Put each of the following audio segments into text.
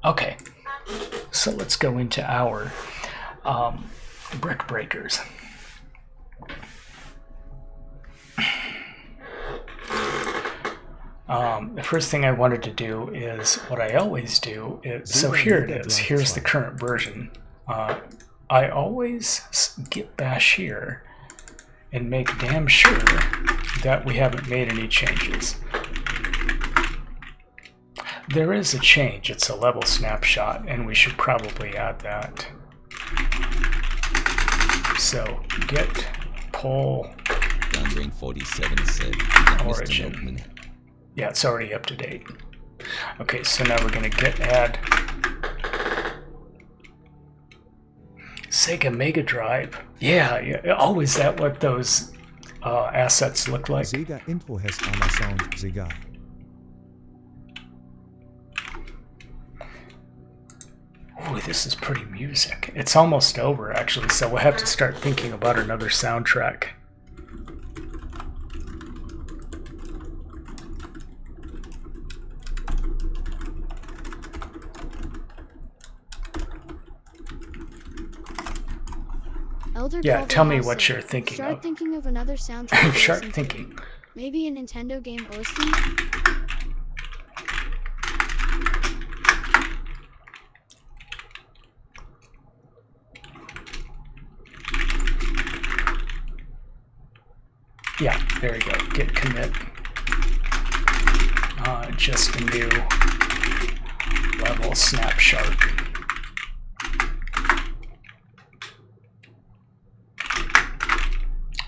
Okay, so let's go into our brick breakers. The first thing I wanted to do is what I always do. So here it is. Here's the current version. I always git bash here and make damn sure that we haven't made any changes. There is a change. It's a level snapshot, and we should probably add that. So git pull 47 said origin. Yeah, it's already up to date. Okay, so now we're going to git add Sega Mega Drive. Yeah. Oh, is that what those assets look like? Sega info has Amazon Sega. Ooh, this is pretty music. It's almost over, actually, so we'll have to start thinking about another soundtrack. Yeah, tell me what you're thinking of. Start thinking of another soundtrack. Start thinking. Maybe a Nintendo game OST? Yeah, there you go. Git commit. Just a new level snapshot.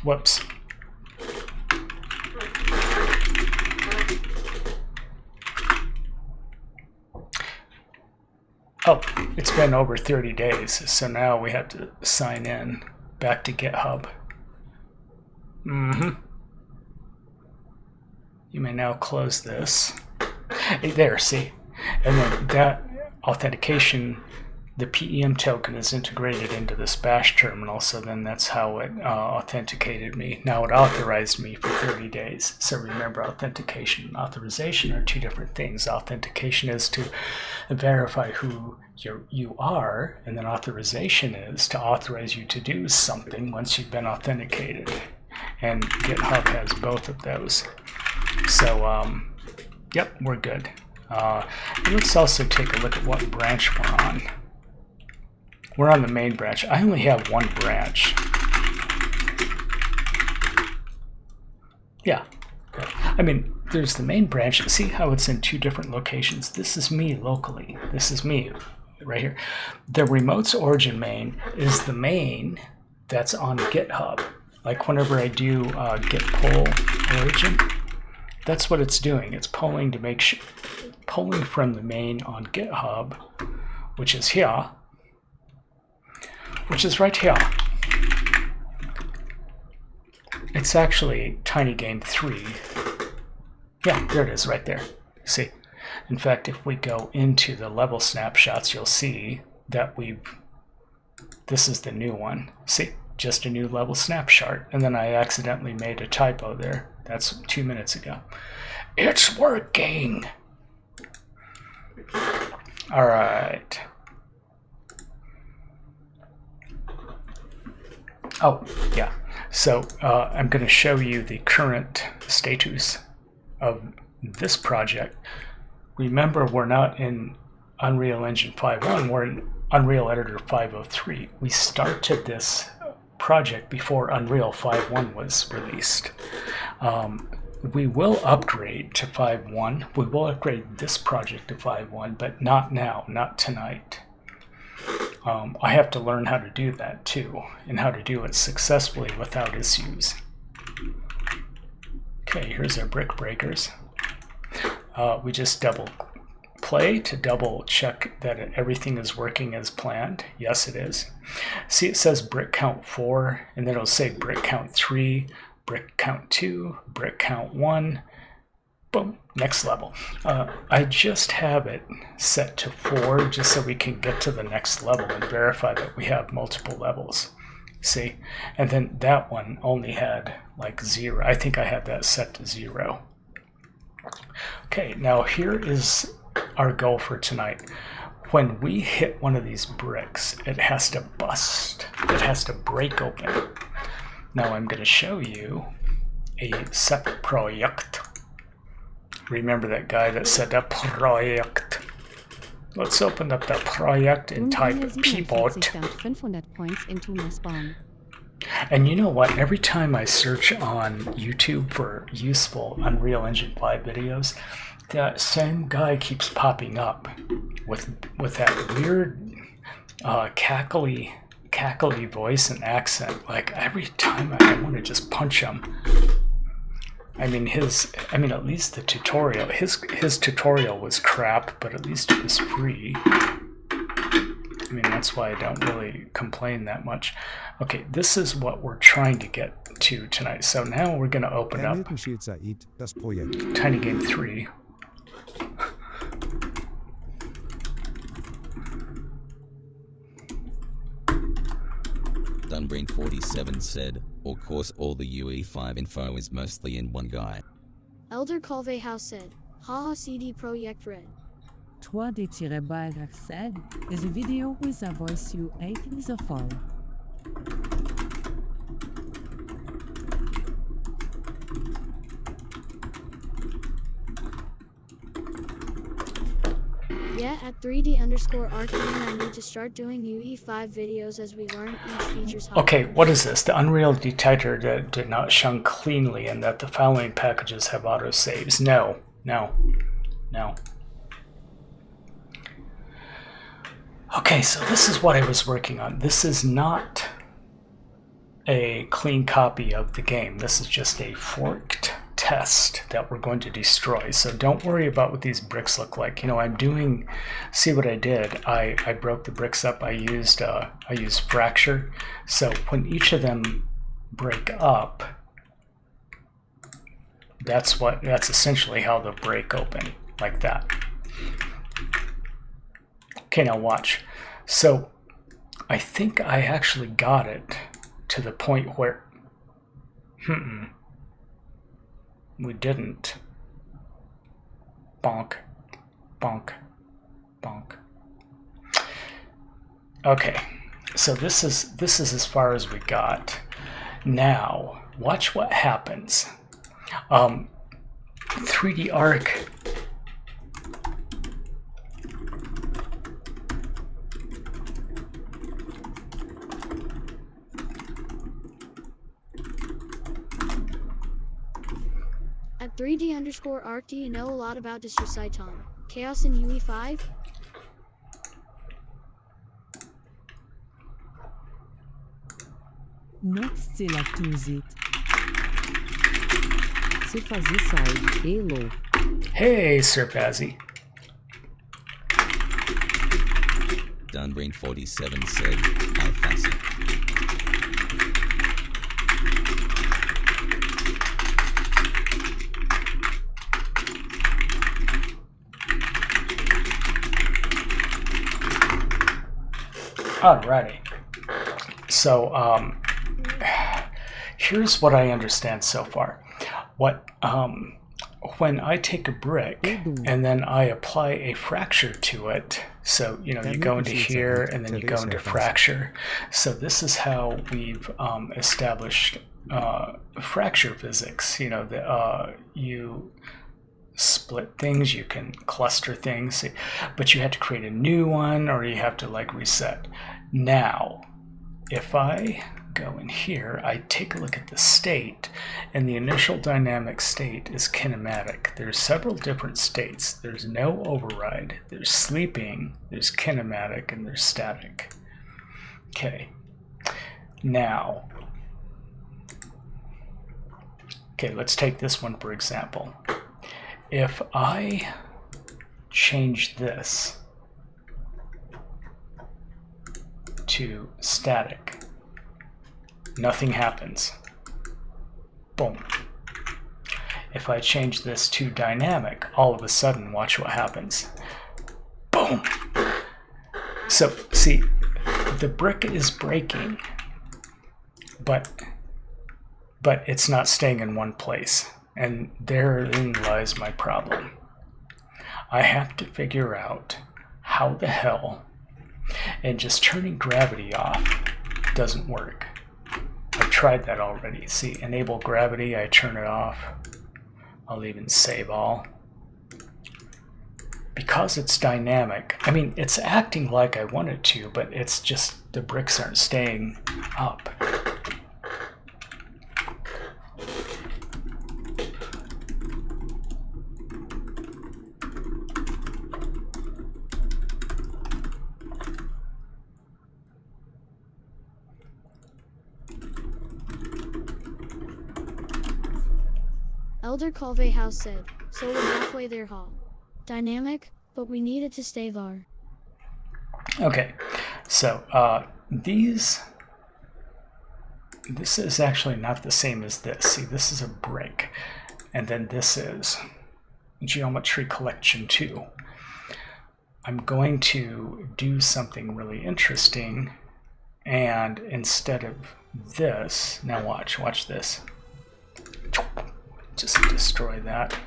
Whoops. Oh, it's been over 30 days, so now we have to sign in back to GitHub. You may now close this. Hey, there, see? And then that authentication, the PEM token is integrated into this bash terminal, so then that's how it authenticated me. Now it authorized me for 30 days. So remember, authentication and authorization are two different things. Authentication is to verify who you are, and then authorization is to authorize you to do something once you've been authenticated. And GitHub has both of those. So, yep, we're good. Let's also take a look at what branch we're on. We're on the main branch. I only have one branch. Yeah. I mean, there's the main branch. See how it's in two different locations? This is me locally. This is me right here. The remote's origin main is the main that's on GitHub. Like whenever I do git pull origin, that's what it's doing. It's pulling to make sure, pulling from the main on GitHub, which is here, which is right here. It's actually Tiny Game 3. Yeah, there it is right there. See? In fact, if we go into the level snapshots, you'll see that this is the new one. See? Just a new level snapshot. And then I accidentally made a typo there. That's 2 minutes ago. It's working! All right. Oh, yeah. So I'm going to show you the current status of this project. Remember, we're not in Unreal Engine 5.1, we're in Unreal Editor 5.03. We started this project before Unreal 5.1 was released. We will upgrade to 5.1. We will upgrade this project to 5.1, but not now, not tonight. I have to learn how to do that too, and how to do it successfully without issues. Okay, here's our brick breakers. We just double play to double check that everything is working as planned. Yes, it is. See, it says brick count 4, and then it'll say brick count 3, brick count 2, brick count 1. Boom, next level. I just have it set to 4 just so we can get to the next level and verify that we have multiple levels. See? And then that one only had like 0. I think I had that set to 0. Okay, now here is our goal for tonight. when we hit one of these bricks, it has to bust. It has to break open. Now I'm going to show you a separate project. Remember that guy that said a project? Let's open up that project and type keyboard. 500 points into my spawn. And you know what? Every time I search on YouTube for useful Unreal Engine 5 videos, that same guy keeps popping up with that weird cackly voice and accent. Like every time I want to just punch him. I mean at least the tutorial, his tutorial was crap, but at least it was free. I mean, that's why I don't really complain that much. Okay, this is what we're trying to get to tonight. So now we're going to open up Tiny Game 3. Dunbrain47 said, of course all the UE5 info is mostly in one guy. Elder Colvey House said, haha CD Projekt Red. 3D-Balrach said, is a video with a voice you ate in the fall. Yeah, at 3D_RTN I need to start doing UE5 videos as we learn each feature's how. Okay, what is this? The Unreal detector that did not shun cleanly and that the following packages have autosaves. No. Okay, so this is what I was working on. This is not a clean copy of the game. This is just a forked test that we're going to destroy. So don't worry about what these bricks look like. You know, see what I did? I broke the bricks up. I used fracture. So when each of them break up, that's essentially how they'll break open, like that. Okay, now watch. So I think I actually got it to the point where we didn't. Bonk, bonk, bonk. Okay, so this is as far as we got. Now watch what happens. 3D Arc. At 3D_RT you know a lot about Destructible. Chaos in UE5? Next c'est la musique. C'est fazer side. Hello. Hey, Sir Bazzy. Dunbrain47 said, I fancy. Alrighty. So here's what I understand so far. When I take a brick and then I apply a fracture to it, so you go into here and then you go into fracture. So this is how we've established fracture physics. You split things, you can cluster things, but you have to create a new one or you have to reset. Now, if I go in here, I take a look at the state, and the initial dynamic state is kinematic. There's several different states. There's no override, there's sleeping, there's kinematic, and there's static. Okay, now, let's take this one for example. If I change this to static, nothing happens. Boom. If I change this to dynamic, all of a sudden, watch what happens. Boom. So, see, the brick is breaking, but it's not staying in one place. And therein lies my problem. I have to figure out how the hell, and just turning gravity off doesn't work. I've tried that already. See, enable gravity, I turn it off. I'll even save all. Because it's dynamic, I mean, it's acting like I want it to, but it's just the bricks aren't staying up. Elder Colvey House said, so we're halfway there, Hall. Dynamic, but we need it to stay var. Okay, so this is actually not the same as this. See, this is a brick, and then this is geometry collection 2. I'm going to do something really interesting, and instead of this, now watch this. Just destroy that.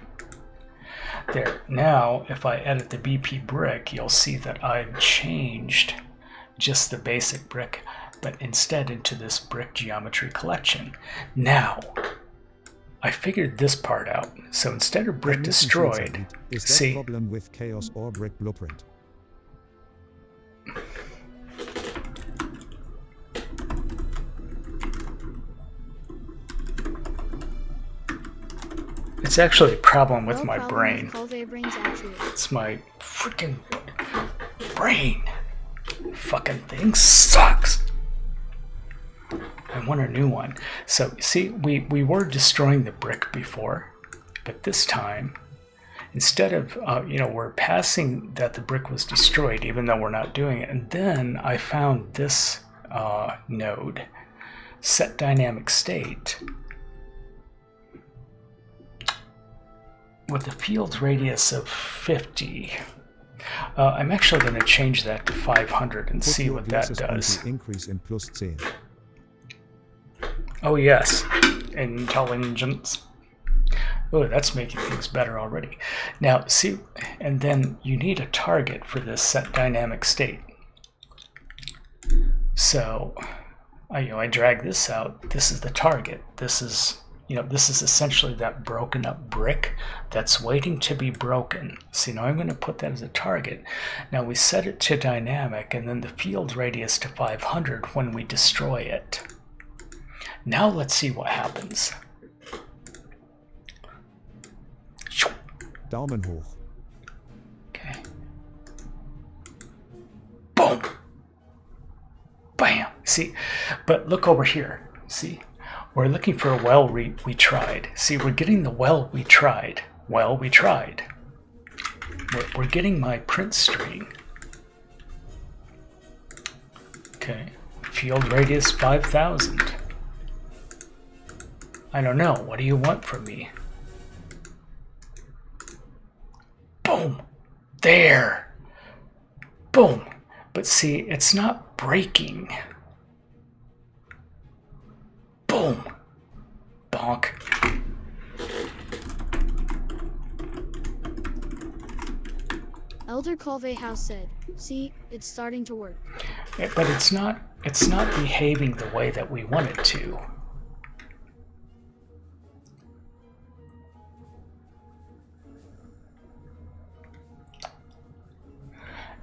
There. Now, if I edit the BP brick, you'll see that I've changed just the basic brick, but instead into this brick geometry collection. Now, I figured this part out. So instead of brick destroyed, is that see, problem with chaos or brick blueprint? it's actually a problem with No my problem brain. with Colvey brains actually. It's my freaking brain. Fucking thing sucks. I want a new one. So see, we were destroying the brick before, but this time, instead of, we're passing that the brick was destroyed, even though we're not doing it. And then I found this node, set dynamic state, with a field radius of 50. I'm actually going to change that to 500 and see what that does. Increase in plus 10. Oh yes, intelligence. Oh, that's making things better already. Now see, and then you need a target for this set dynamic state. So, I drag this out. This is the target. This is essentially that broken up brick that's waiting to be broken. See, now I'm going to put that as a target. Now we set it to dynamic and then the field radius to 500 when we destroy it. Now let's see what happens. Daumen hoch. Okay. Boom! Bam! See, but look over here. See? We're looking for a well we tried. See, we're getting the well we tried. Well, we tried. We're getting my print string. Okay. Field radius 5,000. I don't know. What do you want from me? Boom! There! Boom! But see, it's not breaking. Boom! Bonk. Elder Colvey House said, see, it's starting to work. But it's not behaving the way that we want it to.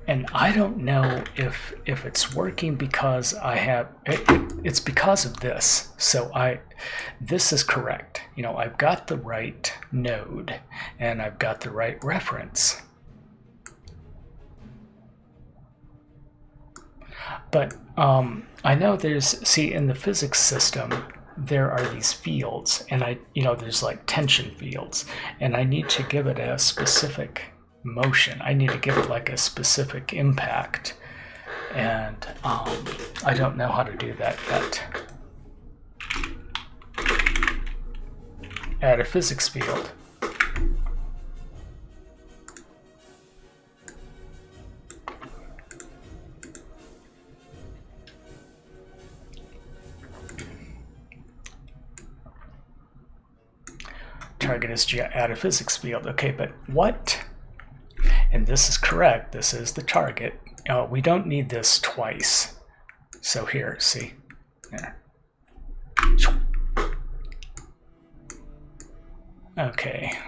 And I don't know if it's working because I have it's because of this. So this is correct. I've got the right node and I've got the right reference. But I know in the physics system there are these fields, and there's like tension fields, and I need to give it a specific motion. I need to give it like a specific impact, and I don't know how to do that yet. Add a physics field. Target is add a physics field. Okay, but what? And this is correct. This is the target. We don't need this twice. So here, see? There. Okay.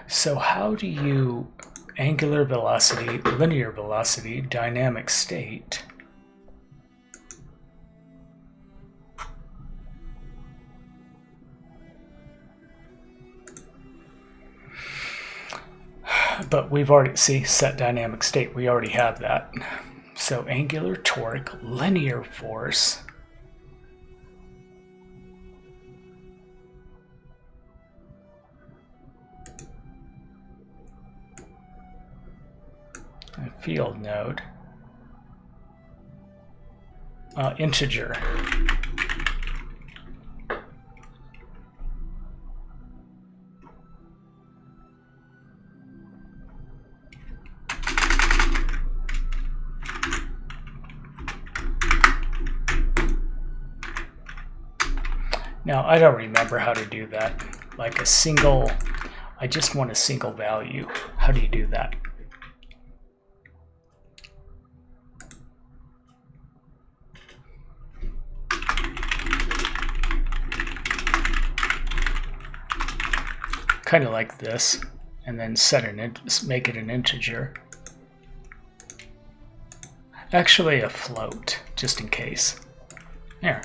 So how do you angular velocity, linear velocity, dynamic state? But we've already, see, set dynamic state, we already have that. So angular torque, linear force. A field node. Integer. Now, I don't remember how to do that. Like a single, I just want a single value. How do you do that? Kind of like this, and then set make it an integer. Actually, a float, just in case. There.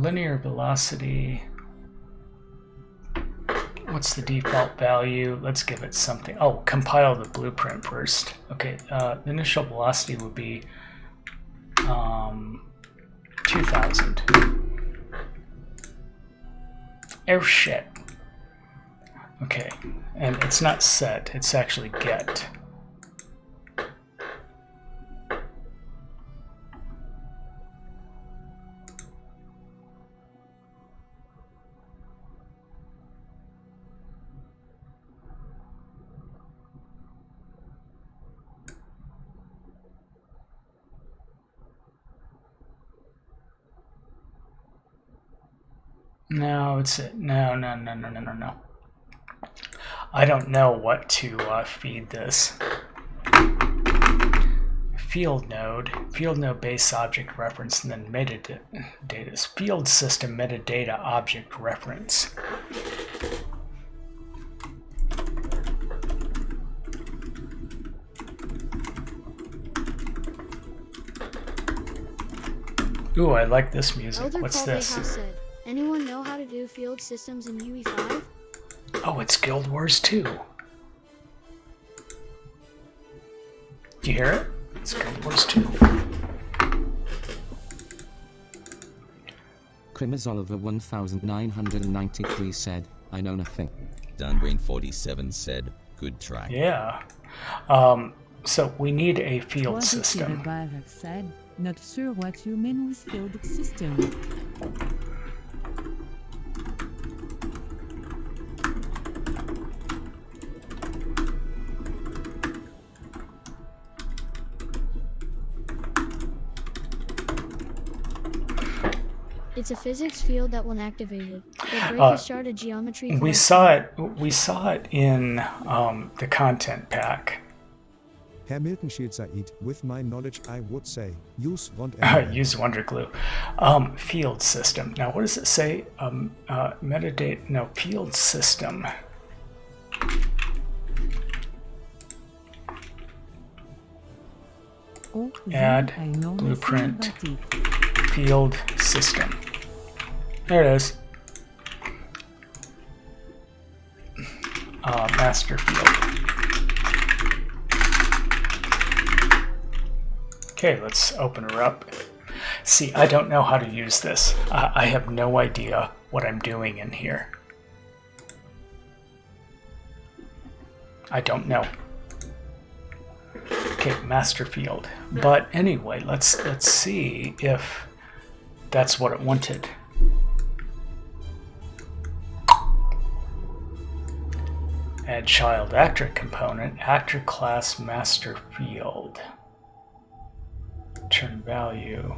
Linear velocity. What's the default value? Let's give it something. Oh, compile the blueprint first. Okay, the initial velocity would be 2000. Oh shit. Okay, and it's not set, it's actually get. No, it's no. I don't know what to feed this. Field node base object reference, and then metadata. Field system metadata object reference. Ooh, I like this music. Elder What's Paul this? Bayhouse said, anyone know how to do field systems in UE5? Oh, it's Guild Wars 2. Do you hear it? It's Guild Wars 2. Crimmers Oliver 1993 said, I know nothing. Dunbrain47 said, good try. Yeah. So we need a field What system. Barak said, not sure what you mean with field system. It's a physics field that when activated, will break a shard of geometry. We saw it in the content pack. Herr Milkenschild Said, with my knowledge I would say, use Use Wonder Glue. Field system. Now, what does it say? Metadata. No, field system. Oh, Add I know blueprint nothing about it. field system. There it is. Master field. Okay, let's open her up. See, I don't know how to use this. I have no idea what I'm doing in here. I don't know. Okay, master field. But anyway, let's see if that's what it wanted. Add child actor component, actor class master field. value.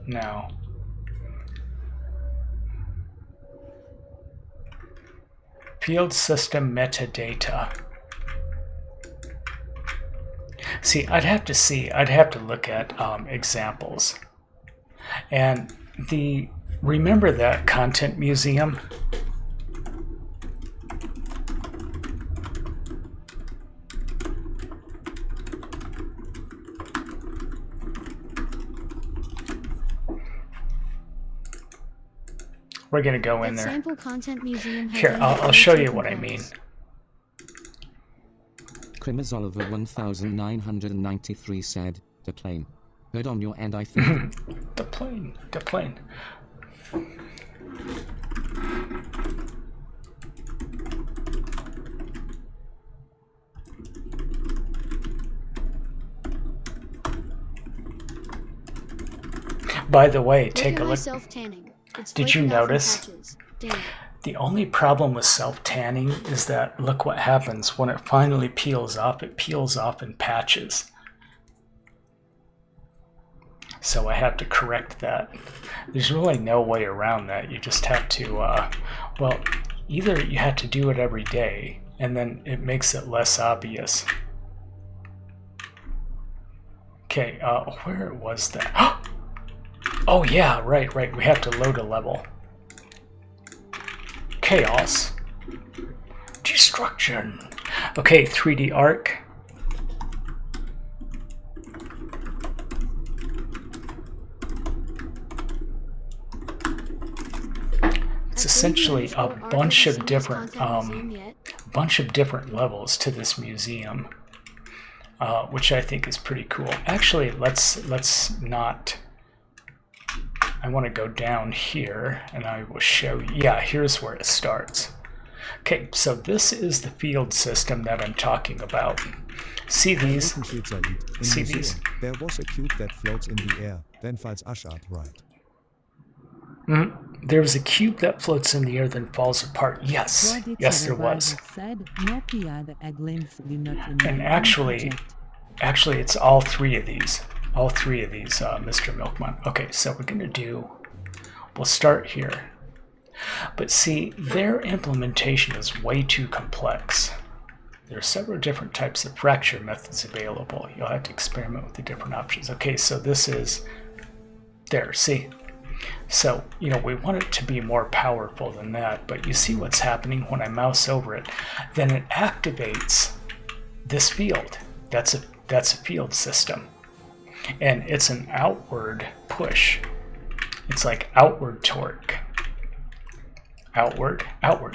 Now, field system metadata. See, I'd have to look at examples. And remember that content museum? We're going to go in there. Sample content museum has Here, I'll show you what I mean. Crimmers Oliver 1993 said, the plane. Heard on your end, I think. The plane. By the way, take a look. Self-tanning. Did you notice? The only problem with self-tanning is that look what happens when it finally peels off. It peels off in patches. So I have to correct that. There's really no way around that. You just have to, well, either you have to do it every day, and then it makes it less obvious. Okay, where was that? Oh yeah, right. We have to load a level. Chaos. Destruction. Okay, 3D arc. It's essentially a bunch of different levels to this museum, which I think is pretty cool. Actually, let's not. I want to go down here, and I will show you. Yeah, here's where it starts. Okay, so this is the field system that I'm talking about. See these? See these? There was a cube that floats in the air, then falls apart, right? There was a cube that floats in the air, then falls apart. Yes, yes, there was. And actually, it's all three of these. All three of these, Mr. Milkman. Okay, so we're going to we'll start here. But see, their implementation is way too complex. There are several different types of fracture methods available. You'll have to experiment with the different options. Okay, so this is there, see? So, you know, we want it to be more powerful than that, but you see what's happening when I mouse over it. Then it activates this field. That's a field system. And it's an outward push. It's like outward torque. Outward.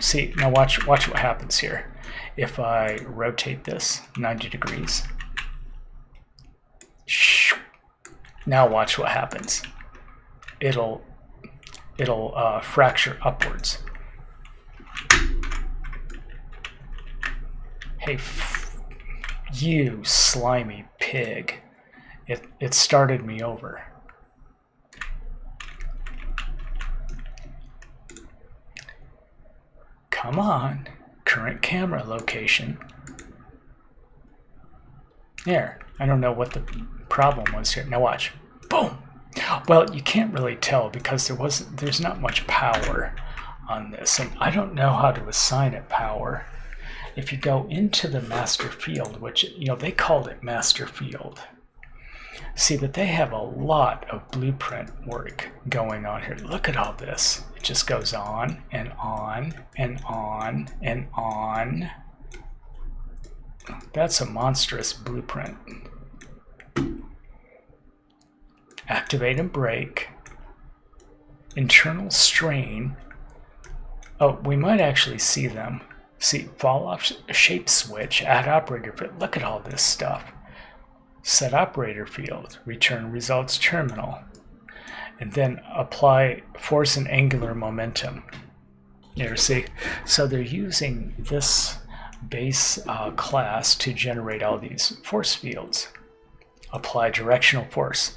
See, now watch what happens here. If I rotate this 90 degrees. Now watch what happens. It'll fracture upwards. Hey, you slimy pig. It started me over. Come on, current camera location. There, I don't know what the problem was here. Now watch, boom. Well, you can't really tell because there's not much power on this, and I don't know how to assign it power. If you go into the master field, which, you know, they called it master field. See, but they have a lot of blueprint work going on here. Look at all this. It just goes on and on and on and on. That's a monstrous blueprint. Activate and break. Internal strain. Oh, we might actually see them. See, fall off shape switch, add operator field. Look at all this stuff. Set operator field, return results terminal, and then apply force and angular momentum. There, see? So they're using this base class to generate all these force fields. Apply directional force.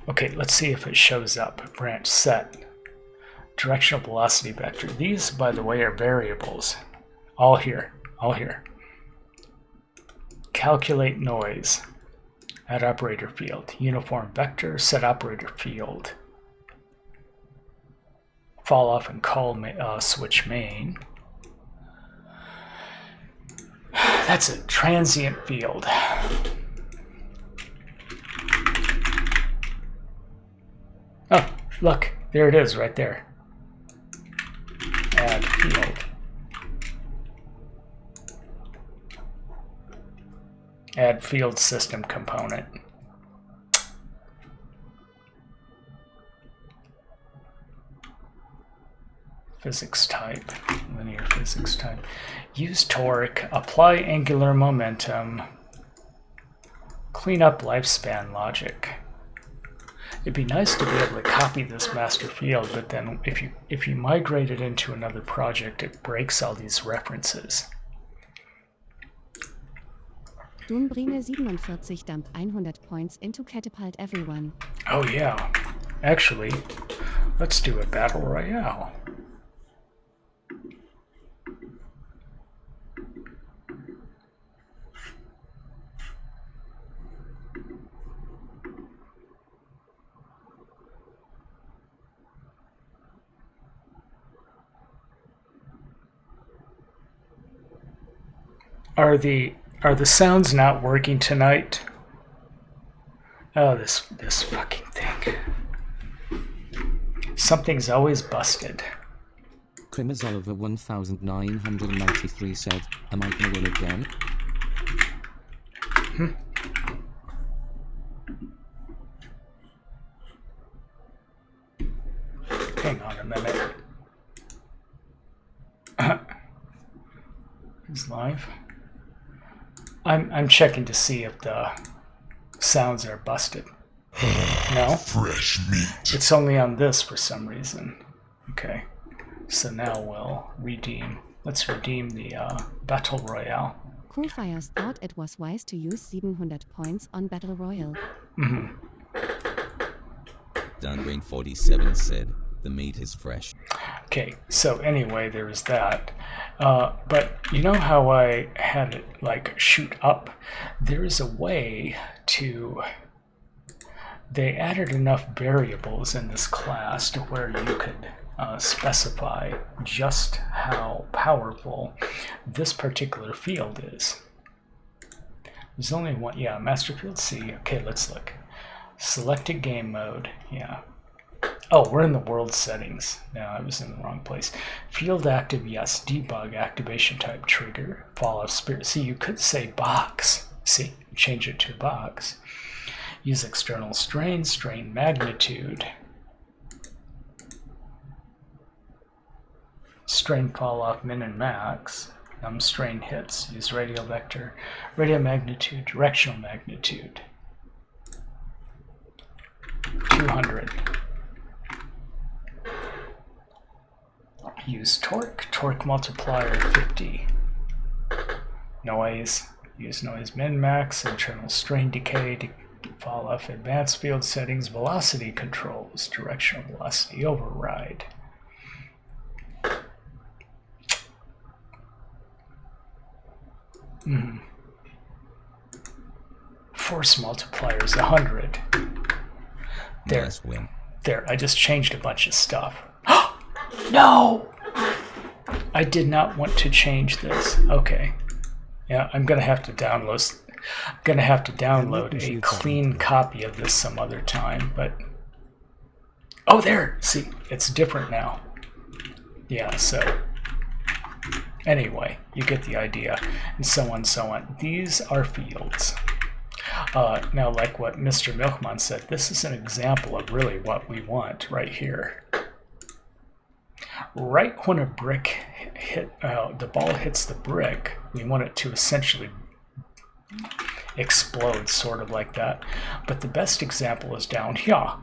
Okay, let's see if it shows up. Branch set. Directional velocity vector. These, by the way, are variables. All here. calculate noise. Add operator field. Uniform vector. Set operator field. Fall off and call switch main. That's a transient field. Oh, look, there it is right there. Add field. Add field system component. Physics type, linear physics type. Use torque, apply angular momentum, clean up lifespan logic. It'd be nice to be able to copy this master field, but then if you migrate it into another project, it breaks all these references. Doombrine 47 dump 100 points into catapult everyone. Oh yeah, actually, let's do a battle royale. Are the sounds not working tonight? Oh, this fucking thing. Something's always busted. Crimmers Oliver 1993 said, am I gonna win again? Hang on a minute. It's live. I'm checking to see if the sounds are busted. No? Fresh meat. It's only on this for some reason. Okay. So now we'll redeem. Let's redeem the Battle Royale. Crowfires thought it was wise to use 700 points on Battle Royale. Dunrain 47 said, the meat is fresh. Okay, so anyway, there was that. But you know how I had it like shoot up? There is a way to... They added enough variables in this class to where you could specify just how powerful this particular field is. There's only one, yeah, master field C. Okay, let's look. Selected game mode, yeah. Oh, we're in the world settings. No, I was in the wrong place. Field active, yes. Debug, activation type, trigger, fall off spirit. See, you could say box. See, change it to box. Use external strain, strain magnitude. Strain fall off min and max. Strain hits. Use radial vector, radial magnitude, directional magnitude. 200. Use torque, torque multiplier 50. Noise, use noise min max, internal strain decay, fall off advanced field settings, velocity controls, directional velocity override. Force multiplier is 100. There, Nice win. there, I just changed a bunch of stuff. No! I did not want to change this. Okay. Yeah, I'm gonna have to download a clean copy of this some other time, but oh, there! See, it's different now. Yeah, so anyway, you get the idea, and so on, so on. These are fields. Now, like what Mr. Milkman said, this is an example of really what we want right here. Right when a brick the ball hits the brick, we want it to essentially explode, sort of like that. But the best example is down here.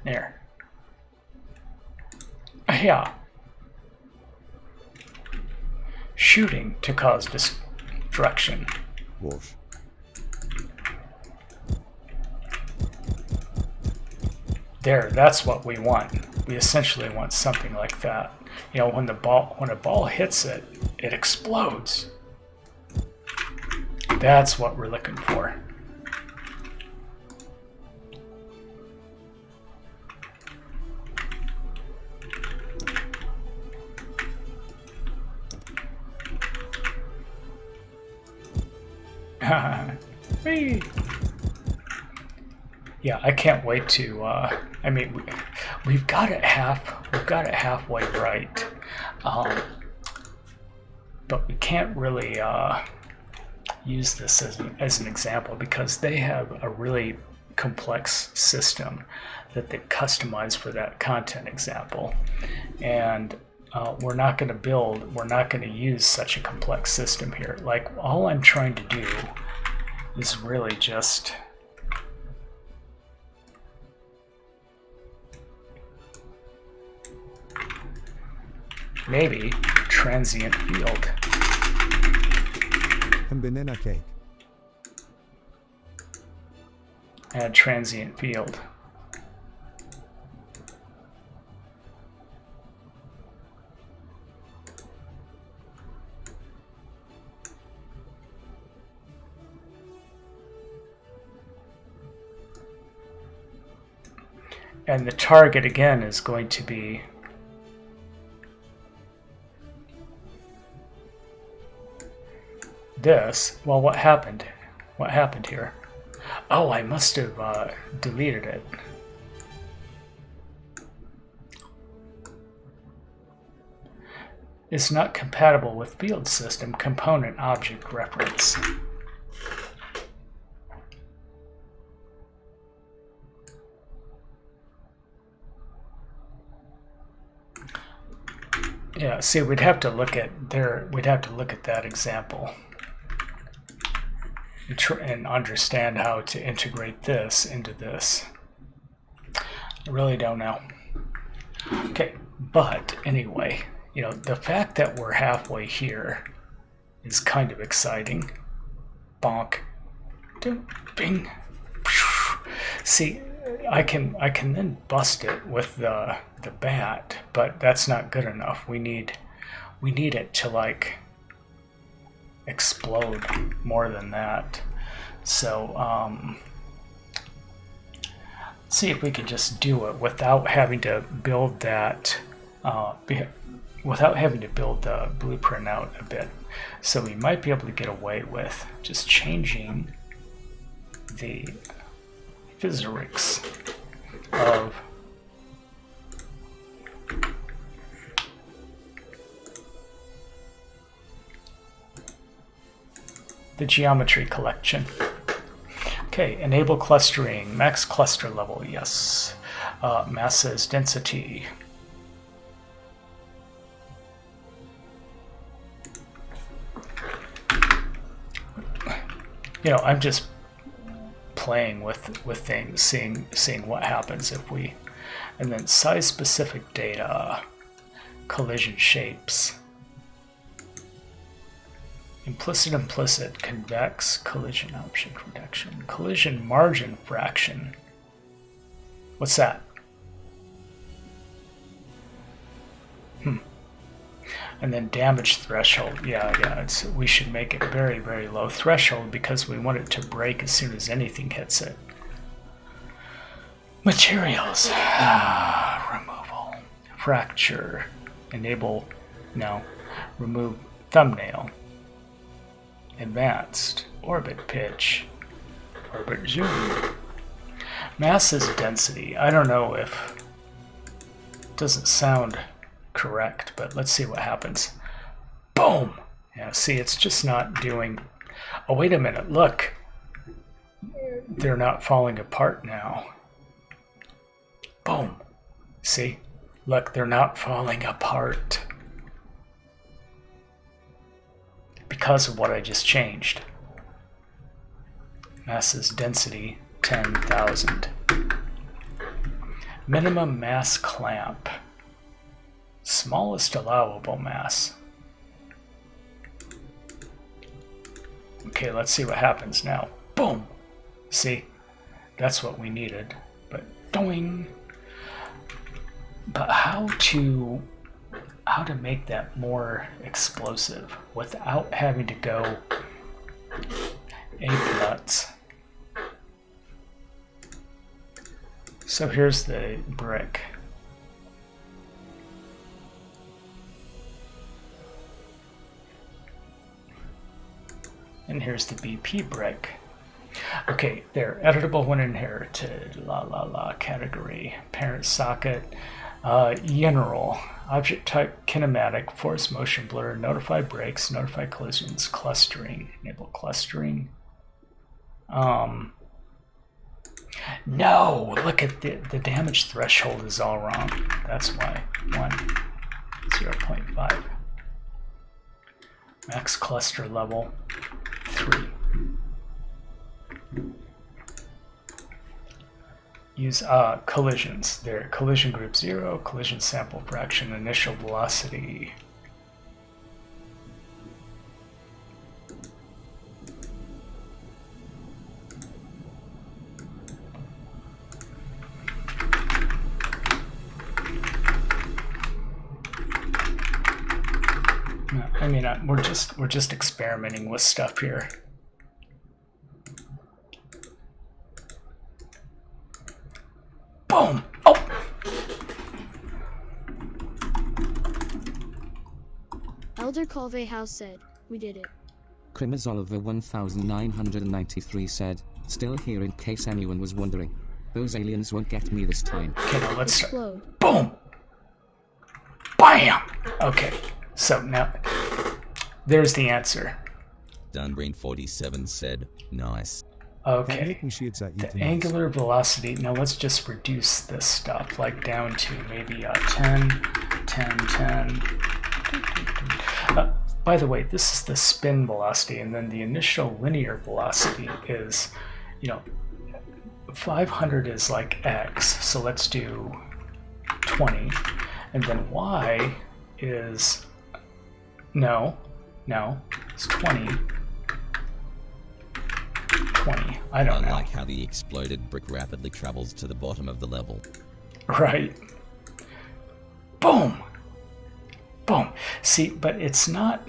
There. Yeah. Shooting to cause destruction. Whoosh. There, that's what we want. We essentially want something like that. You know, when a ball hits it, it explodes. That's what we're looking for. Whee! Yeah, I can't wait to. I mean, we've got it halfway right, but we can't really use this as an example because they have a really complex system that they customize for that content example, and we're not going to use such a complex system here. Like, all I'm trying to do is really just maybe transient field. Een banana cake. Add transient field. And the target again is going to be this. Well, what happened? What happened here? Oh, I must have deleted it. It's not compatible with field system component object reference. Yeah, see, we'd have to look at that example and understand how to integrate this into this. I really don't know. Okay, but anyway, you know, the fact that we're halfway here is kind of exciting. Bonk. Bing. See, I can then bust it with the bat, but that's not good enough. We need it to like explode more than that. So let's see if we can just do it without having to build that without having to build the blueprint out a bit. So we might be able to get away with just changing the physics of the geometry collection. Okay, enable clustering, max cluster level, yes. Mass as density. You know, I'm just playing with things, seeing what happens if we, and then size specific data, collision shapes, implicit, convex, collision object reduction, collision margin fraction. What's that? And then damage threshold. Yeah, we should make it very, very low threshold because we want it to break as soon as anything hits it. Materials. Removal. Fracture. Enable. No. Remove thumbnail. Advanced. Orbit pitch. Orbit zoom. Mass as density. I don't know if it doesn't sound correct, but let's see what happens. Boom! Yeah, see, it's just not doing. Oh, wait a minute, look. They're not falling apart now. Boom. See? Look, they're not falling apart. Because of what I just changed. Mass's density, 10,000. Minimum mass clamp. Smallest allowable mass. Okay, let's see what happens now. Boom! See? That's what we needed. But doing. But how to make that more explosive without having to go ape nuts? So here's the brick. And here's the BP brick. Okay, they're editable when inherited. La la la. Category, parent socket, general, object type kinematic, force motion blur, notify breaks, notify collisions, clustering, enable clustering. No, look at the damage threshold is all wrong. That's why. 0.5. Max cluster level 3. Use collisions. There, collision group 0, collision sample fraction, initial velocity. I mean, we're just experimenting with stuff here. Boom! Oh! Elder Colvey House said, "We did it." Crimmers Oliver 1993 said, still here in case anyone was wondering. Those aliens won't get me this time. Okay, now let's start. Explode. Boom! Bam! Okay, so now there's the answer. Dunbrain47 said, nice. Okay, Herr Miltenschitz the it angular velocity. Now let's just reduce this stuff, like down to maybe 10, 10, 10. By the way, this is the spin velocity, and then the initial linear velocity is, 500 is like x, so let's do 20, and then y is, no, it's 20. 20. I don't know. Unlike how the exploded brick rapidly travels to the bottom of the level. Right. Boom. Boom. See, but it's not.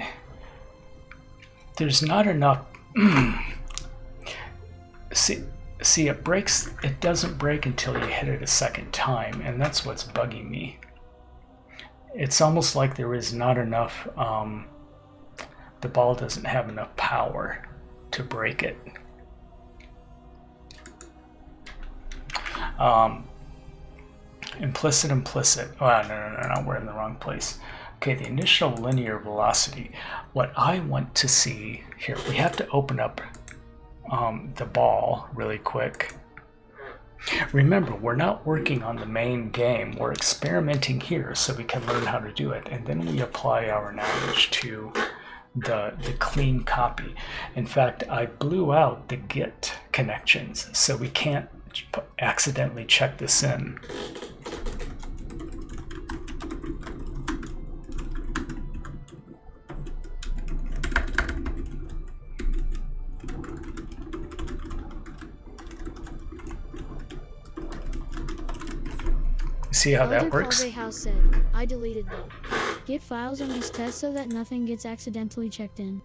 There's not enough. See, it breaks. It doesn't break until you hit it a second time, and that's what's bugging me. It's almost like there is not enough. The ball doesn't have enough power to break it. Implicit. Oh, no, we're in the wrong place. Okay, the initial linear velocity. What I want to see here, we have to open up the ball really quick. Remember, we're not working on the main game. We're experimenting here so we can learn how to do it, and then we apply our knowledge to the clean copy. In fact, I blew out the Git connections, so we can't accidentally check this in. See how that works? Elder Colvey House said, "I deleted them. Git files on this test so that nothing gets accidentally checked in."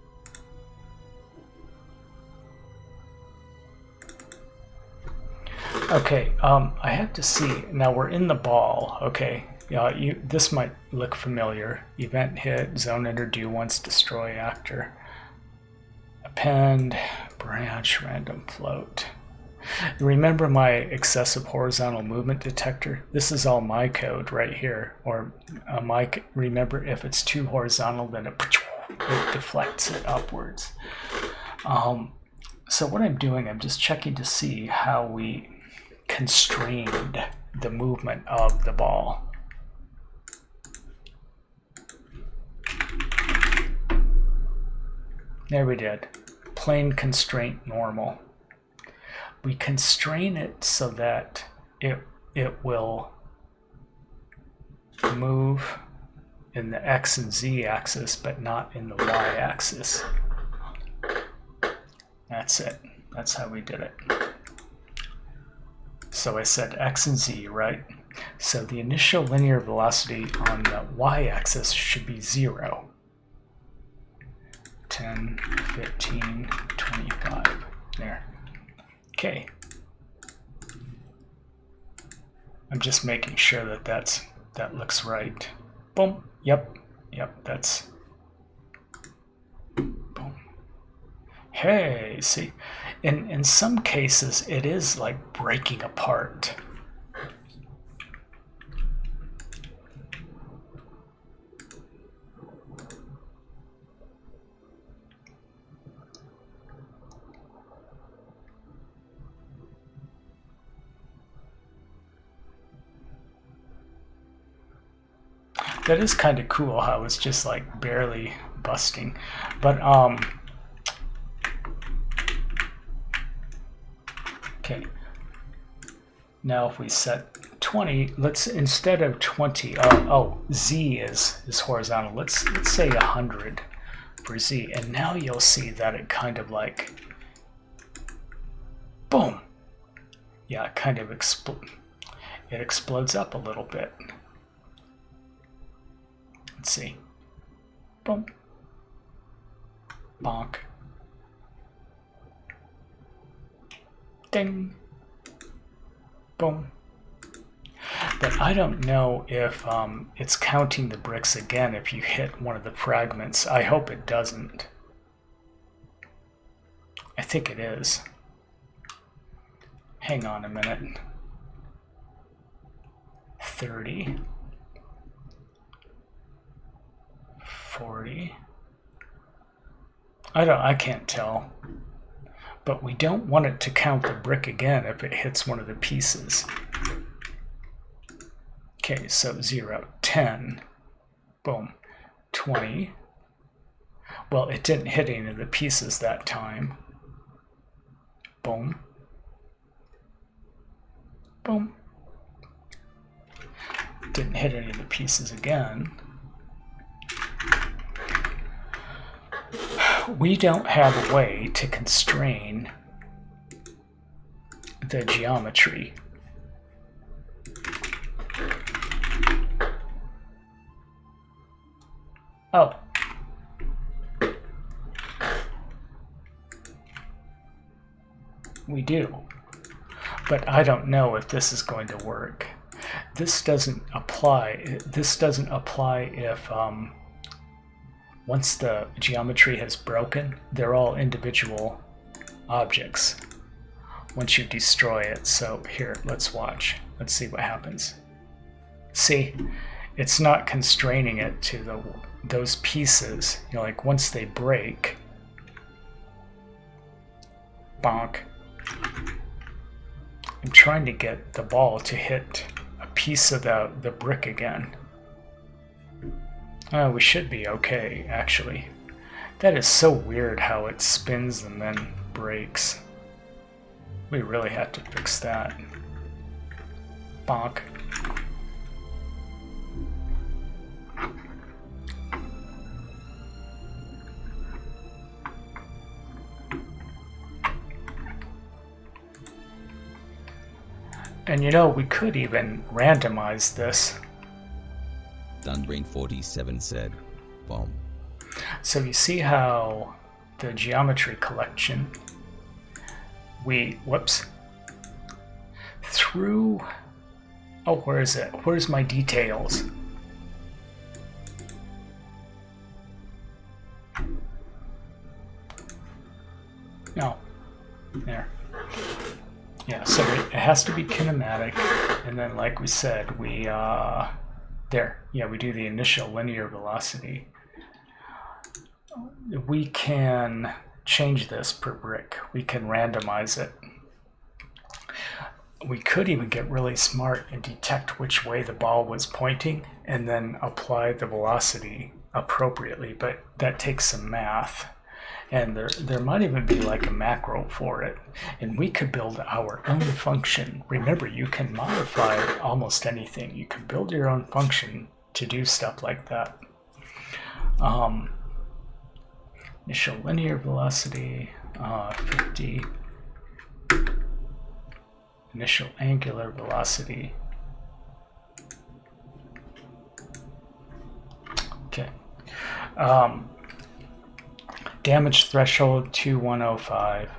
Okay, I have to see. Now we're in the ball. Okay, this might look familiar. Event hit, zone enter, do once, destroy actor, append, branch, random float. Remember my excessive horizontal movement detector? This is all my code right here. Or remember, if it's too horizontal, then it deflects it upwards. So what I'm doing, I'm just checking to see how we constrained the movement of the ball. There we did. Plane constraint normal. We constrain it so that it will move in the X and Z axis, but not in the Y axis. That's it. That's how we did it. So I said X and Z, right? So the initial linear velocity on the y-axis should be 0. 10, 15, 25. There. Okay. I'm just making sure that that looks right. Boom. Yep. That's. Boom. Hey, see, in some cases it is like breaking apart. That is kind of cool how it's just like barely busting. But okay. Now if we set 20, let's, instead of 20, Z is horizontal. Let's say 100 for Z, and now you'll see that it kind of like, boom. Yeah, it kind of explodes up a little bit. Let's see. Boom. Bonk. Ding. Boom. But I don't know if it's counting the bricks again if you hit one of the fragments. I hope it doesn't. I think it is. Hang on a minute. 30. 40. I can't tell. But we don't want it to count the brick again if it hits one of the pieces. Okay, so 0, 10, boom, 20. Well, it didn't hit any of the pieces that time. Boom. Boom. Didn't hit any of the pieces again. We don't have a way to constrain the geometry. Oh. We do. But I don't know if this is going to work. This doesn't apply. This doesn't apply if once the geometry has broken, they're all individual objects once you destroy it. So here, let's watch. Let's see what happens. See, it's not constraining it to those pieces. You know, like once they break, bonk. I'm trying to get the ball to hit a piece of the brick again. We should be okay, actually. That is so weird how it spins and then breaks. We really have to fix that. Bonk. And you know, we could even randomize this. Dunbrain47 said, bomb. So you see how the geometry collection, through, oh, where is it? Where's my details? No, there. Yeah, so it has to be kinematic, and then like we said, we, there, yeah, we do the initial linear velocity. We can change this per brick. We can randomize it. We could even get really smart and detect which way the ball was pointing and then apply the velocity appropriately, but that takes some math. And there might even be like a macro for it. And we could build our own function. Remember, you can modify almost anything. You can build your own function to do stuff like that. Initial linear velocity, 50. Initial angular velocity, Okay. Damage threshold 2105.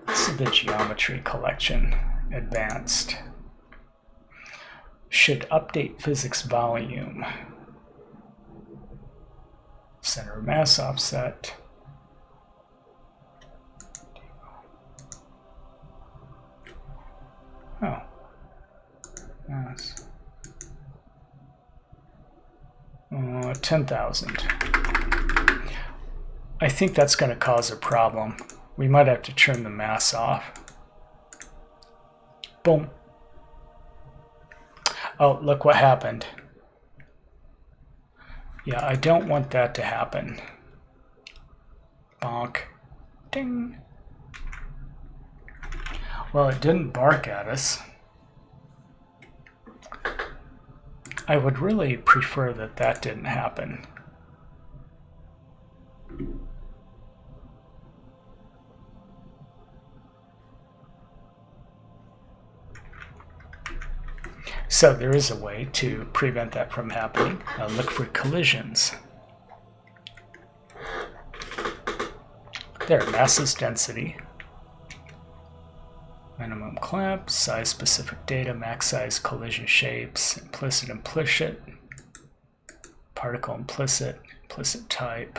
This is the geometry collection, advanced. Should update physics volume. Center of mass offset. Oh. Mass. 10,000. I think that's going to cause a problem. We might have to turn the mass off. Boom. Oh, look what happened. Yeah, I don't want that to happen. Bonk. Ding. Well, it didn't bark at us. I would really prefer that that didn't happen. So there is a way to prevent that from happening. Look for collisions. There, masses density. Minimum clamp, size specific data, max size collision shapes, implicit, particle implicit type,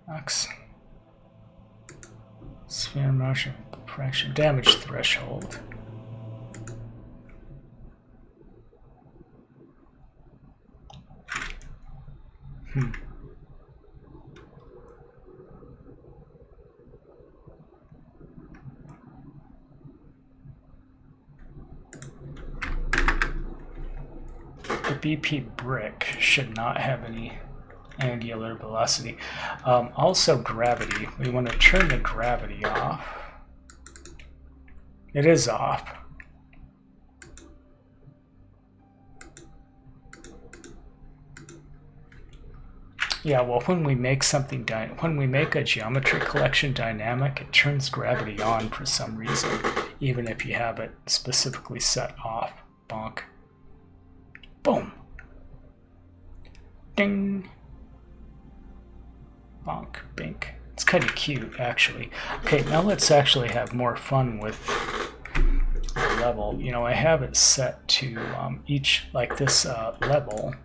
max, sphere motion, fraction, damage threshold. The BP brick should not have any angular velocity. Also gravity. We want to turn the gravity off. It is off. Yeah, well, when we make something, when we make a geometry collection dynamic, it turns gravity on for some reason, even if you have it specifically set off. Bonk. Boom. Ding. Bonk. Bink. It's kind of cute, actually. Okay, now let's actually have more fun with the level. You know, I have it set to each, like this level.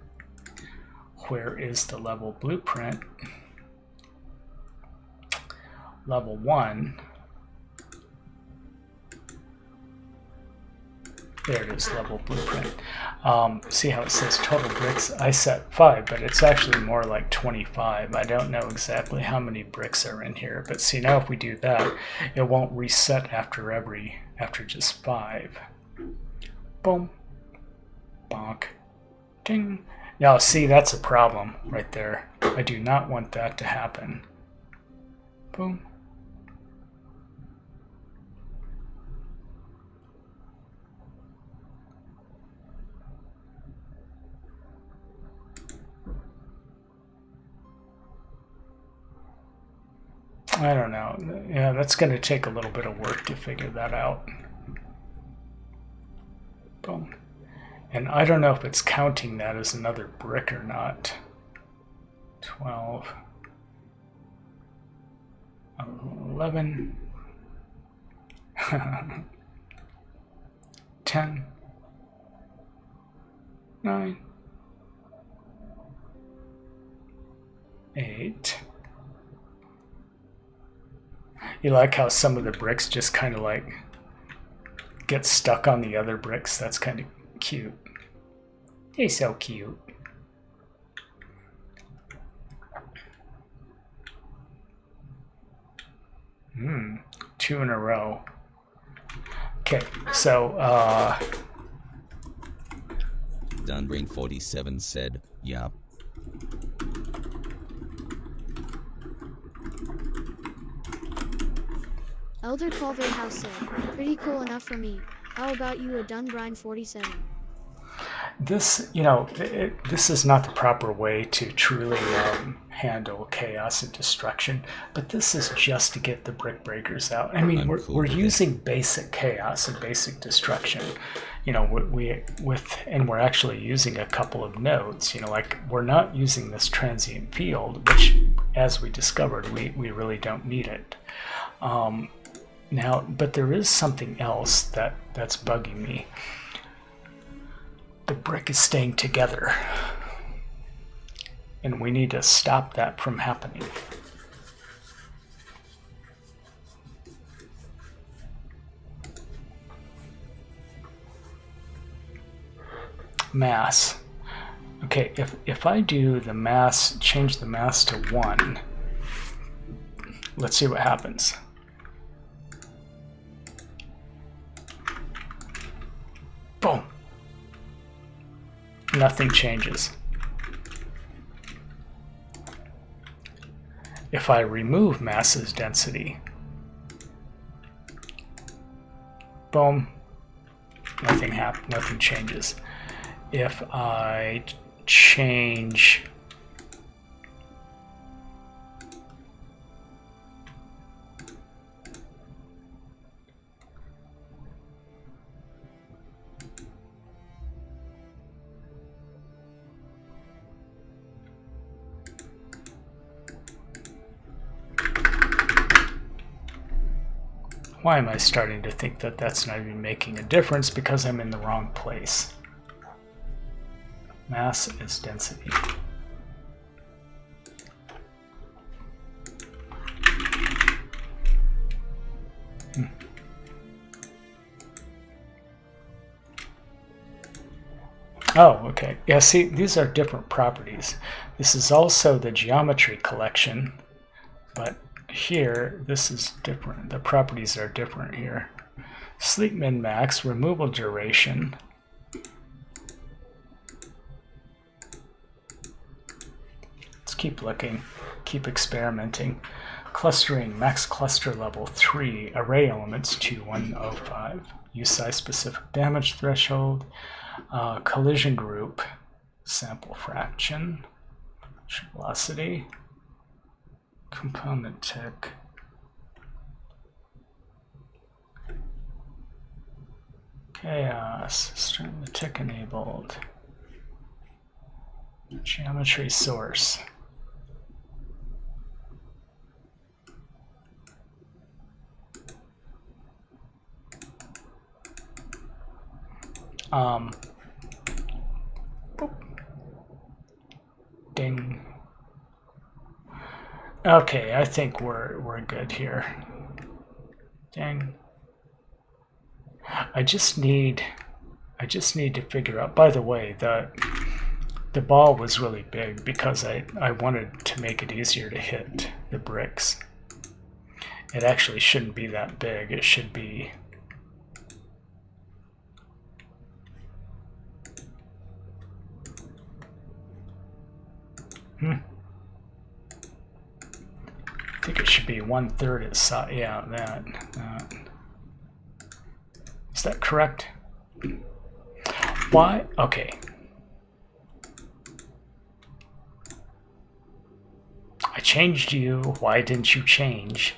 Where is the level blueprint? Level 1. There it is, level blueprint. See how it says total bricks? I set 5, but it's actually more like 25. I don't know exactly how many bricks are in here, but see, now if we do that, it won't reset after just 5. Boom. Bonk. Ding. Now, see, that's a problem right there. I do not want that to happen. Boom. I don't know. Yeah, that's going to take a little bit of work to figure that out. Boom. And I don't know if it's counting that as another brick or not. 12. 11. 10. 9. 8. You like how some of the bricks just kind of like get stuck on the other bricks? That's kind of cute. He's so cute. Two in a row. Okay, so Dunbrain47 said, yeah. Elder Culver House said, pretty cool enough for me. How about you, a Dunbrine 47? This, you know, this is not the proper way to truly handle chaos and destruction, but this is just to get the brick breakers out. I mean, we're using basic chaos and basic destruction. you know, and we're actually using a couple of nodes, you know, like we're not using this transient field, which, as we discovered, we really don't need it. Now, but there is something else that's bugging me. The brick is staying together, and we need to stop that from happening. Mass. Okay, if I do the mass, change the mass to 1, let's see what happens. Boom. Nothing changes. If I remove mass's density, boom, nothing changes. If I change why am I starting to think that that's not even making a difference? Because I'm in the wrong place. Mass is density. Oh, okay. Yeah, see, these are different properties. This is also the geometry collection, but here, this is different. The properties are different here. Sleep min max, removal duration. Let's keep looking, keep experimenting. Clustering, max cluster level 3, array elements 2105, use size specific damage threshold, collision group, sample fraction, velocity, component tick, chaos, string the tick enabled, geometry source. Ding. Okay, I think we're good here. Dang. I just need to figure out. By the way, the ball was really big because I wanted to make it easier to hit the bricks. It actually shouldn't be that big. It should be I think it should be 1/3 its size. Yeah, that. Is that correct? Why? Okay. I changed you. Why didn't you change?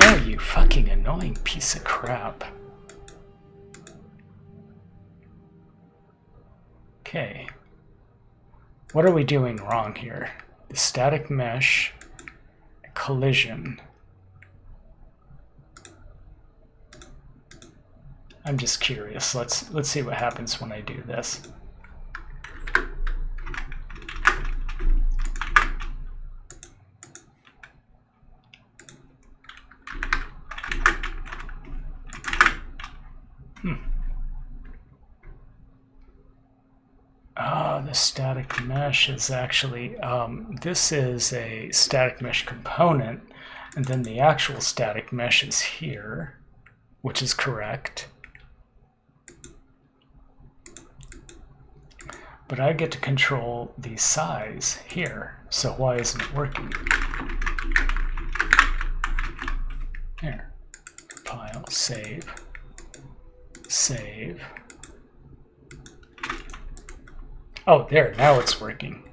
Oh, you fucking annoying piece of crap. Okay. What are we doing wrong here? The static mesh, collision. I'm just curious. Let's see what happens when I do this. The static mesh is actually, this is a static mesh component, and then the actual static mesh is here, which is correct. But I get to control the size here, so why isn't it working? Here, compile, save, save. Oh, there, now it's working.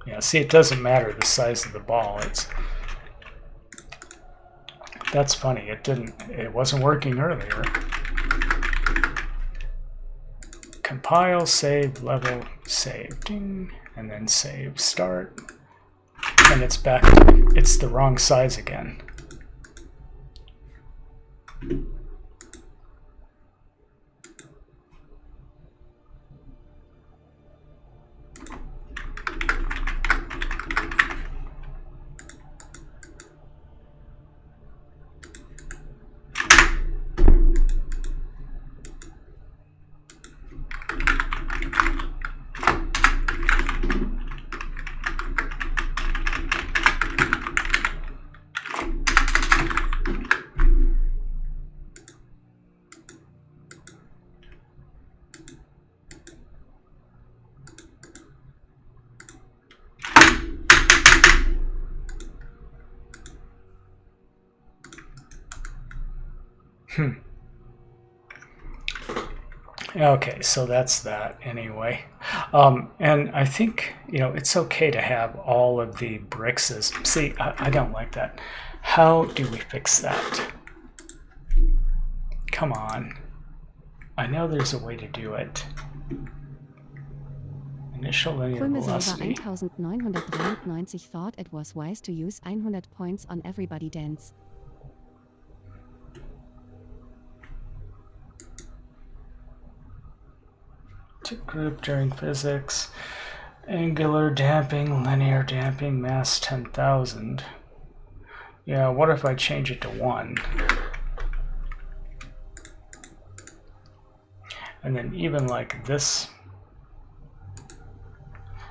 Yeah, see, it doesn't matter the size of the ball. That's funny. It wasn't working earlier. Compile, save, level, save, ding, and then save, start. And it's back. It's the wrong size again. Okay, so that's that anyway. And I think, it's okay to have all of the bricks as... See, I don't like that. How do we fix that? Come on. I know there's a way to do it. Initial linear velocity. 1993 thought it was wise to use 100 points on Everybody Dance. To group during physics. Angular damping, linear damping, mass 10,000. Yeah, what if I change it to 1? And then even like this.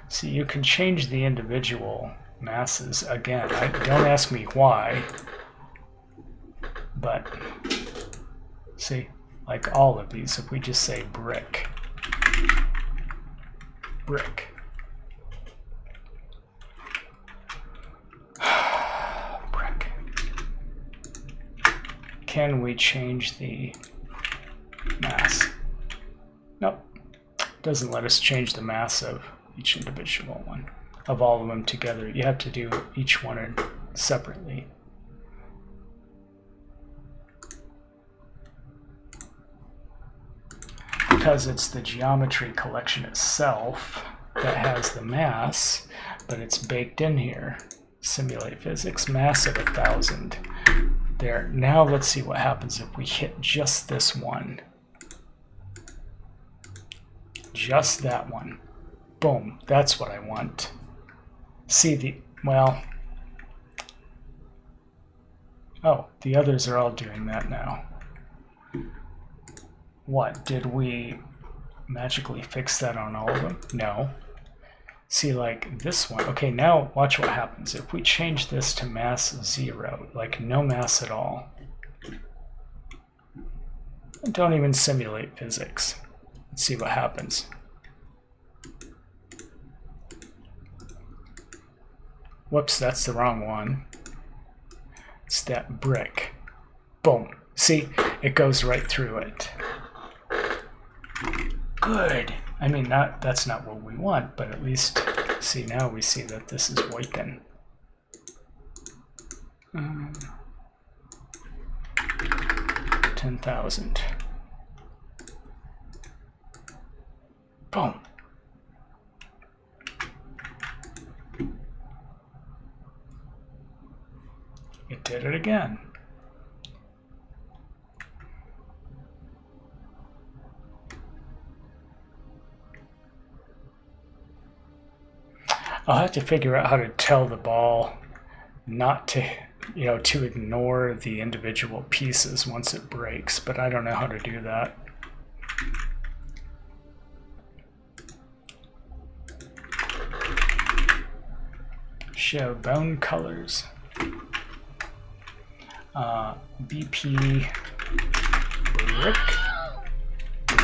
See, you can change the individual masses. Again, don't ask me why. But, see, like all of these, if we just say brick. Brick. Brick. Can we change the mass? Nope. Doesn't let us change the mass of each individual one. Of all of them together. You have to do each one separately. Because it's the geometry collection itself that has the mass, but it's baked in here. Simulate physics, mass of 1,000. There. Now let's see what happens if we hit just this one. Just that one. Boom. That's what I want. See well. Oh, the others are all doing that now. What, did we magically fix that on all of them? No. See, like this one. Okay, now watch what happens. If we change this to mass 0, like no mass at all. Don't even simulate physics. Let's see what happens. Whoops, that's the wrong one. It's that brick. Boom. See, it goes right through it. Good. I mean, that's not what we want, but at least, see, now we see that this is working. 10,000. Boom. It did it again. I'll have to figure out how to tell the ball not to, to ignore the individual pieces once it breaks, but I don't know how to do that. Show bone colors. BP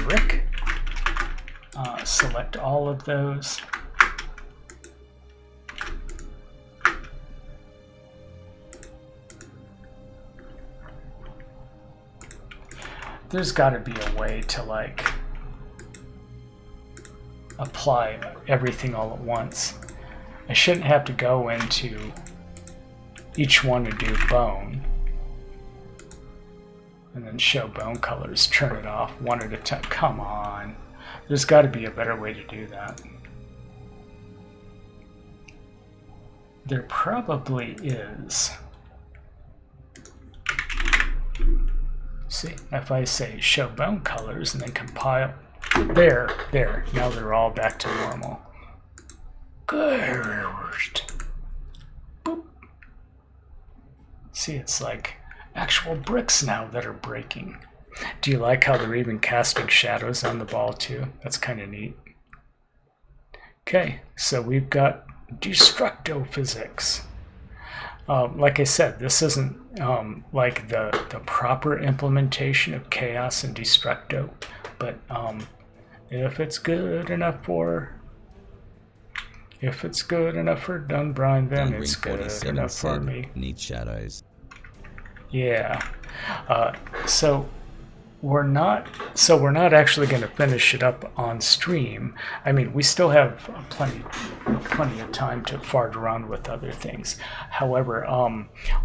brick. Select all of those. There's got to be a way to like apply everything all at once. I shouldn't have to go into each one and do bone. And then show bone colors, turn it off one at a time. Come on. There's got to be a better way to do that. There probably is. See, if I say show bone colors and then compile, there, now they're all back to normal. Good. Boop. See, it's like actual bricks now that are breaking. Do you like how they're even casting shadows on the ball too? That's kind of neat. Okay, so we've got destructo physics. Like I said, this isn't like the proper implementation of chaos and destructo, but if it's good enough for Dun Brian, then it's good enough for me. Need shadows. Yeah. So we're not actually going to finish it up on stream. I mean, we still have plenty of time to fart around with other things. However,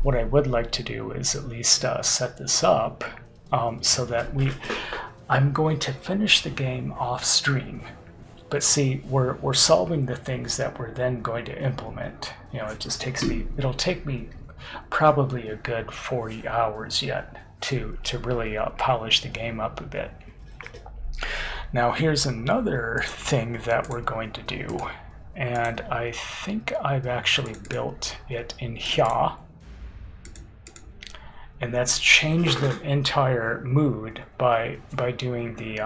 what I would like to do is at least set this up so that I'm going to finish the game off stream. But see, we're solving the things that we're then going to implement. You know, it'll take me probably a good 40 hours yet to really polish the game up a bit. Now here's another thing that we're going to do, and I think I've actually built it in here, and that's change the entire mood by doing the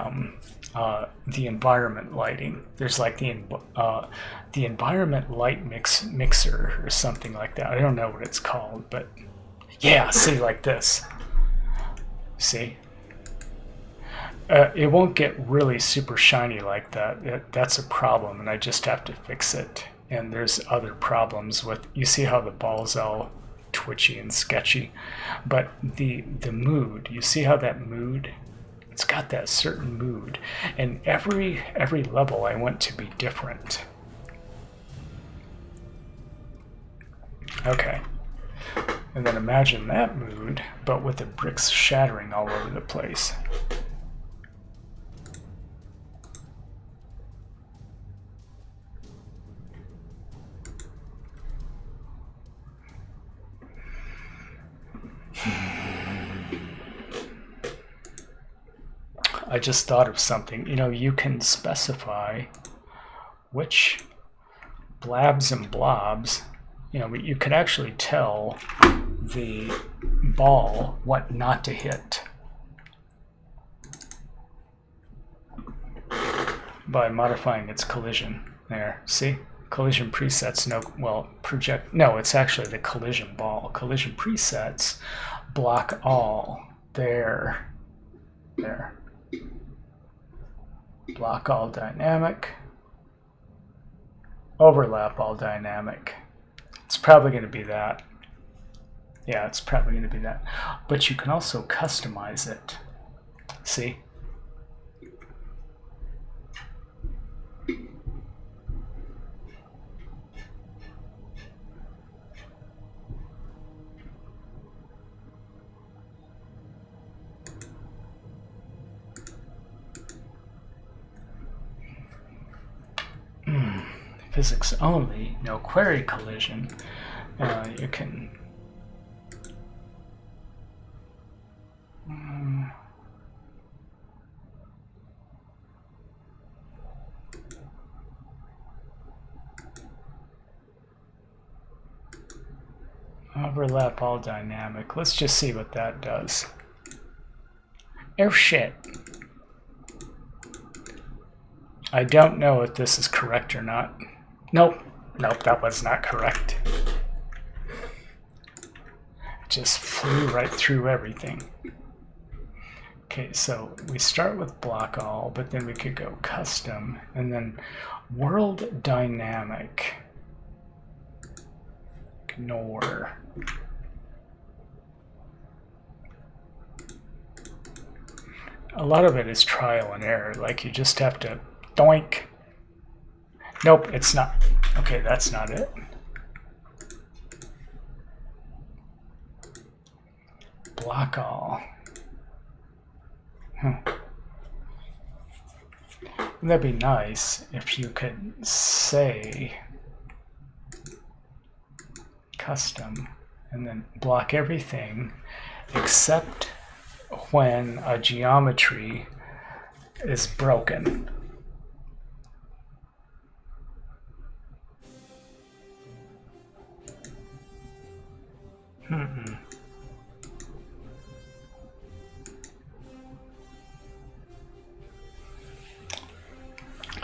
environment lighting. There's like the environment light mixer or something like that. I don't know what it's called, but yeah, see, like this. See? It won't get really super shiny like that. That's a problem, and I just have to fix it. And there's other problems with, you see how the ball's all twitchy and sketchy, but the mood, you see how that mood, it's got that certain mood, and every level I want to be different. Okay. And then imagine that mood, but with the bricks shattering all over the place. I just thought of something. You know, you can specify which blabs and blobs, you know, you could actually tell the ball what not to hit by modifying its collision. There, see? Collision presets, it's actually the collision ball. Collision presets block all. There. Block all dynamic. Overlap all dynamic. It's probably going to be that. Yeah, it's probably going to be that. But you can also customize it. See? Physics only, no query collision. You can overlap all dynamic. Let's just see what that does. Oh shit. I don't know if this is correct or not. Nope, that was not correct. It just flew right through everything. Okay, so we start with block all, but then we could go custom, and then world dynamic. Ignore. A lot of it is trial and error, like you just have to doink. Nope, it's not. Okay, that's not it. Block all. That'd be nice if you could say custom and then block everything except when a geometry is broken.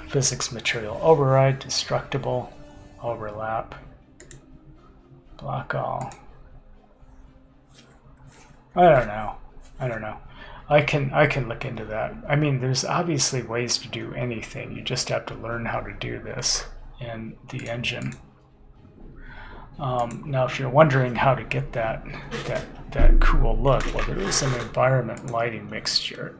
Physics material override, destructible, overlap, block all. I don't know. I can look into that. I mean, there's obviously ways to do anything. You just have to learn how to do this in the engine. Now, if you're wondering how to get that cool look, well, there is an environment lighting mixer.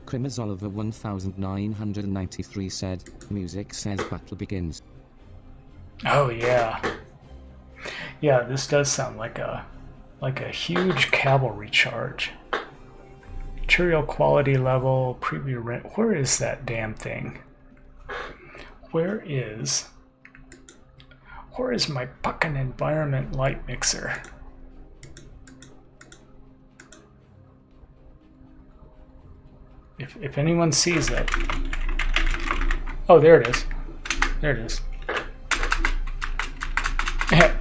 Crimmers Oliver 1993 said, music says battle begins. Oh yeah. Yeah, this does sound like a huge cavalry charge. Material quality level, preview rent. Where is that damn thing? Where is my fucking environment light mixer? If anyone sees it. Oh, there it is. There it is.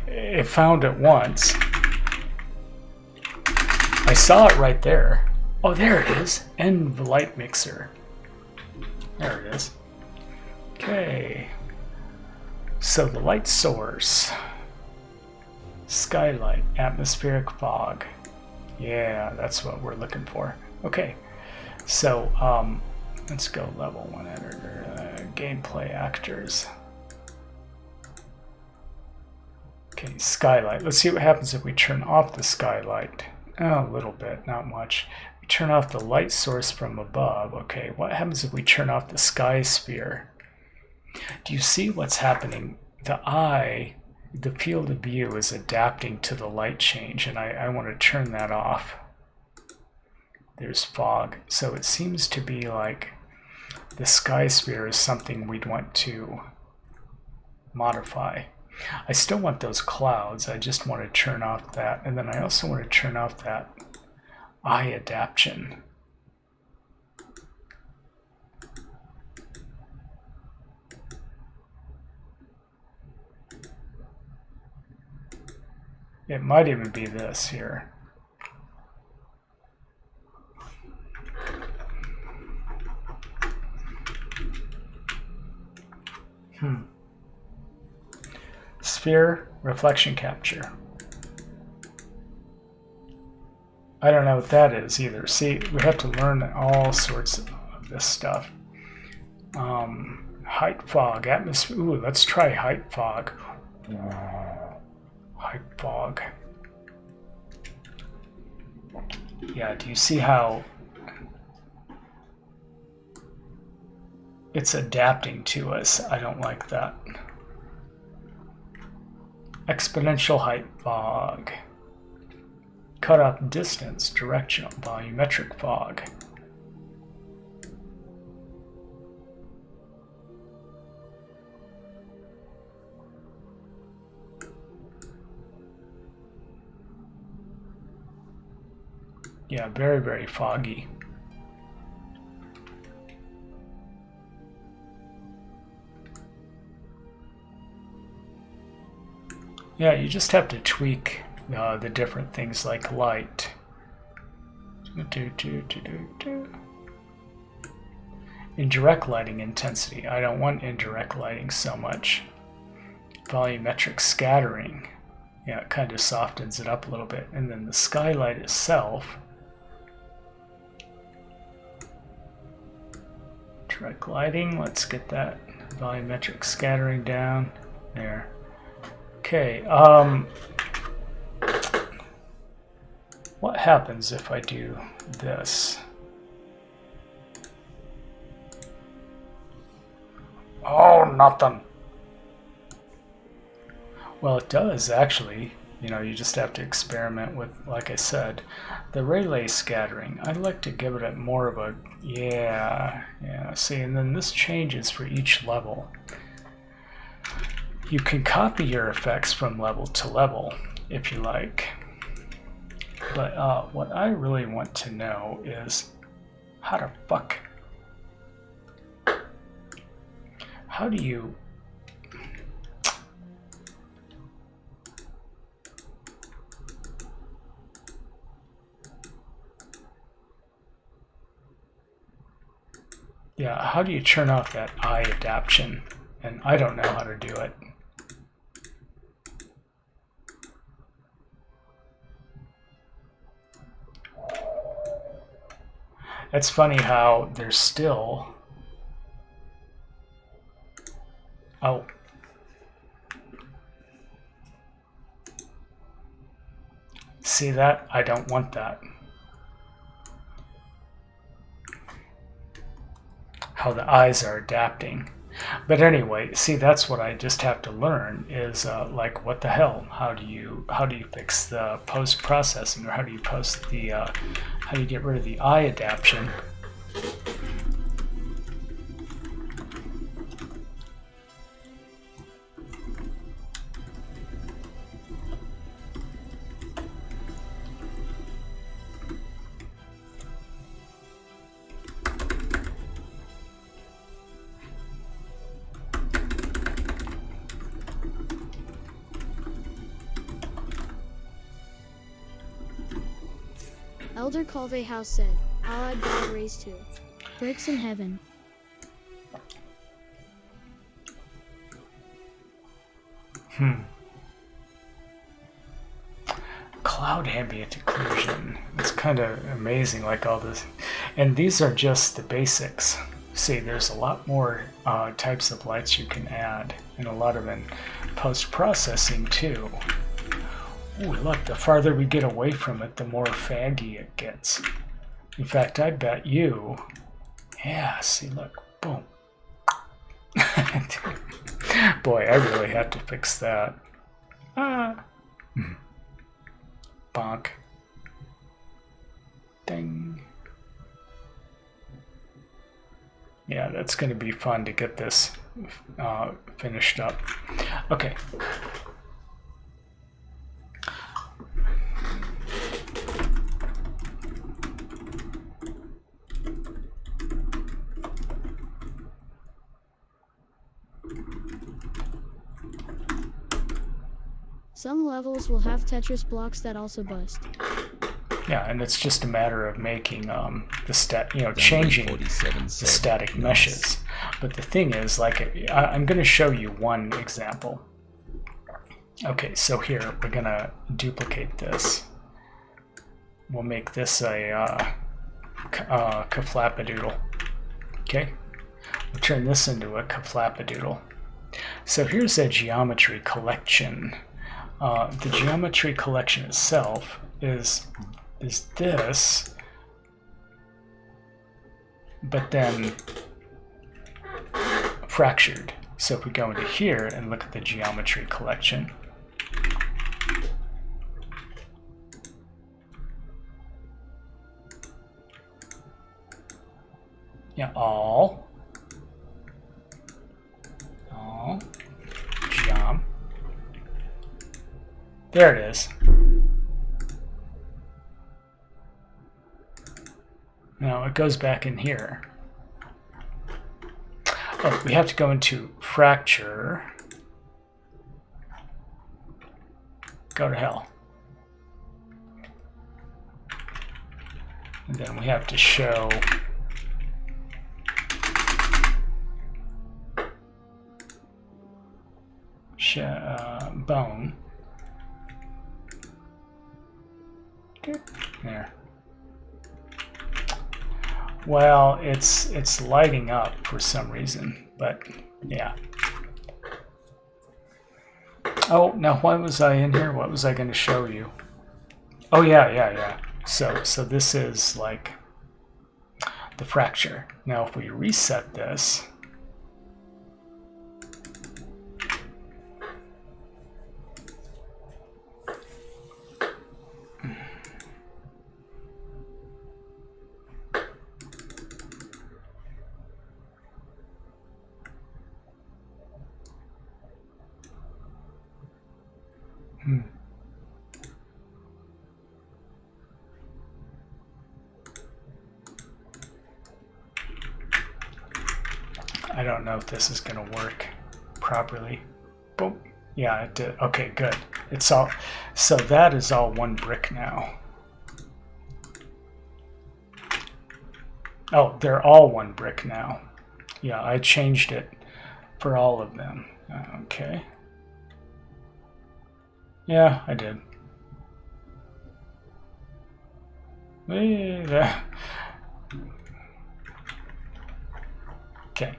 It found it once. I saw it right there. Oh, there it is. End the light mixer. There it is. Okay. So the light source. Skylight. Atmospheric fog. Yeah, that's what we're looking for. Okay. So, let's go level 1 editor, gameplay actors. Okay, skylight. Let's see what happens if we turn off the skylight. Oh, a little bit, not much. We turn off the light source from above. Okay, what happens if we turn off the sky sphere? Do you see what's happening? The field of view is adapting to the light change, and I want to turn that off. There's fog. So it seems to be like the sky sphere is something we'd want to modify. I still want those clouds. I just want to turn off that. And then I also want to turn off that eye adaptation. It might even be this here. Sphere reflection capture. I don't know what that is either. See, we have to learn all sorts of this stuff. Height fog, atmosphere. Ooh, let's try height fog. Height fog. Yeah, do you see how it's adapting to us? I don't like that. Exponential height fog. Cutoff distance, directional, volumetric fog. Yeah, very, very foggy. Yeah, you just have to tweak the different things like light. Indirect lighting intensity. I don't want indirect lighting so much. Volumetric scattering. Yeah, it kind of softens it up a little bit. And then the skylight itself. Direct lighting. Let's get that volumetric scattering down. There. Okay, what happens if I do this? Oh, nothing. Well, it does actually. You know, you just have to experiment with, like I said, the relay scattering. I'd like to give it more of a, yeah, see, and then this changes for each level. You can copy your effects from level to level if you like. But what I really want to know is how the fuck, how do you, yeah, how do you turn off that eye adaptation? And I don't know how to do it. It's funny how there's still, oh, see that? I don't want that. How the eyes are adapting. But anyway, see, that's what I just have to learn is like, what the hell? How do you fix the post processing, or how do you how do you get rid of the eye adaptation? Elder Colvey House said, Allied God raised 2. Bricks in heaven. Cloud ambient occlusion. It's kind of amazing, like all this. And these are just the basics. See, there's a lot more types of lights you can add, and a lot of in post-processing too. Ooh, look, the farther we get away from it, the more faggy it gets. In fact, I bet you, yeah, see, look, boom. Boy, I really have to fix that. Bonk. Ding. Yeah, that's going to be fun to get this finished up. Okay. Some levels will have Tetris blocks that also bust. Yeah, and it's just a matter of making changing the static meshes. But the thing is, like, I'm going to show you one example. Okay, so here we're going to duplicate this. We'll make this a kaflapadoodle. Okay, we'll turn this into a kaflapadoodle. So here's a geometry collection. The geometry collection itself is this, but then fractured. So if we go into here and look at the geometry collection, yeah, all geom. There it is. Now it goes back in here. Oh, we have to go into fracture. Go to hell. And then we have to show bone. There. Well, it's lighting up for some reason, but yeah. Oh, now why was I in here? What was I going to show you? Oh yeah. So this is like the fracture. Now if we reset this, I don't know if this is going to work properly. Boom. Yeah, it did. Okay, good. It's all, so that is all one brick now. Oh, they're all one brick now. Yeah, I changed it for all of them. Okay. Yeah, I did. Okay.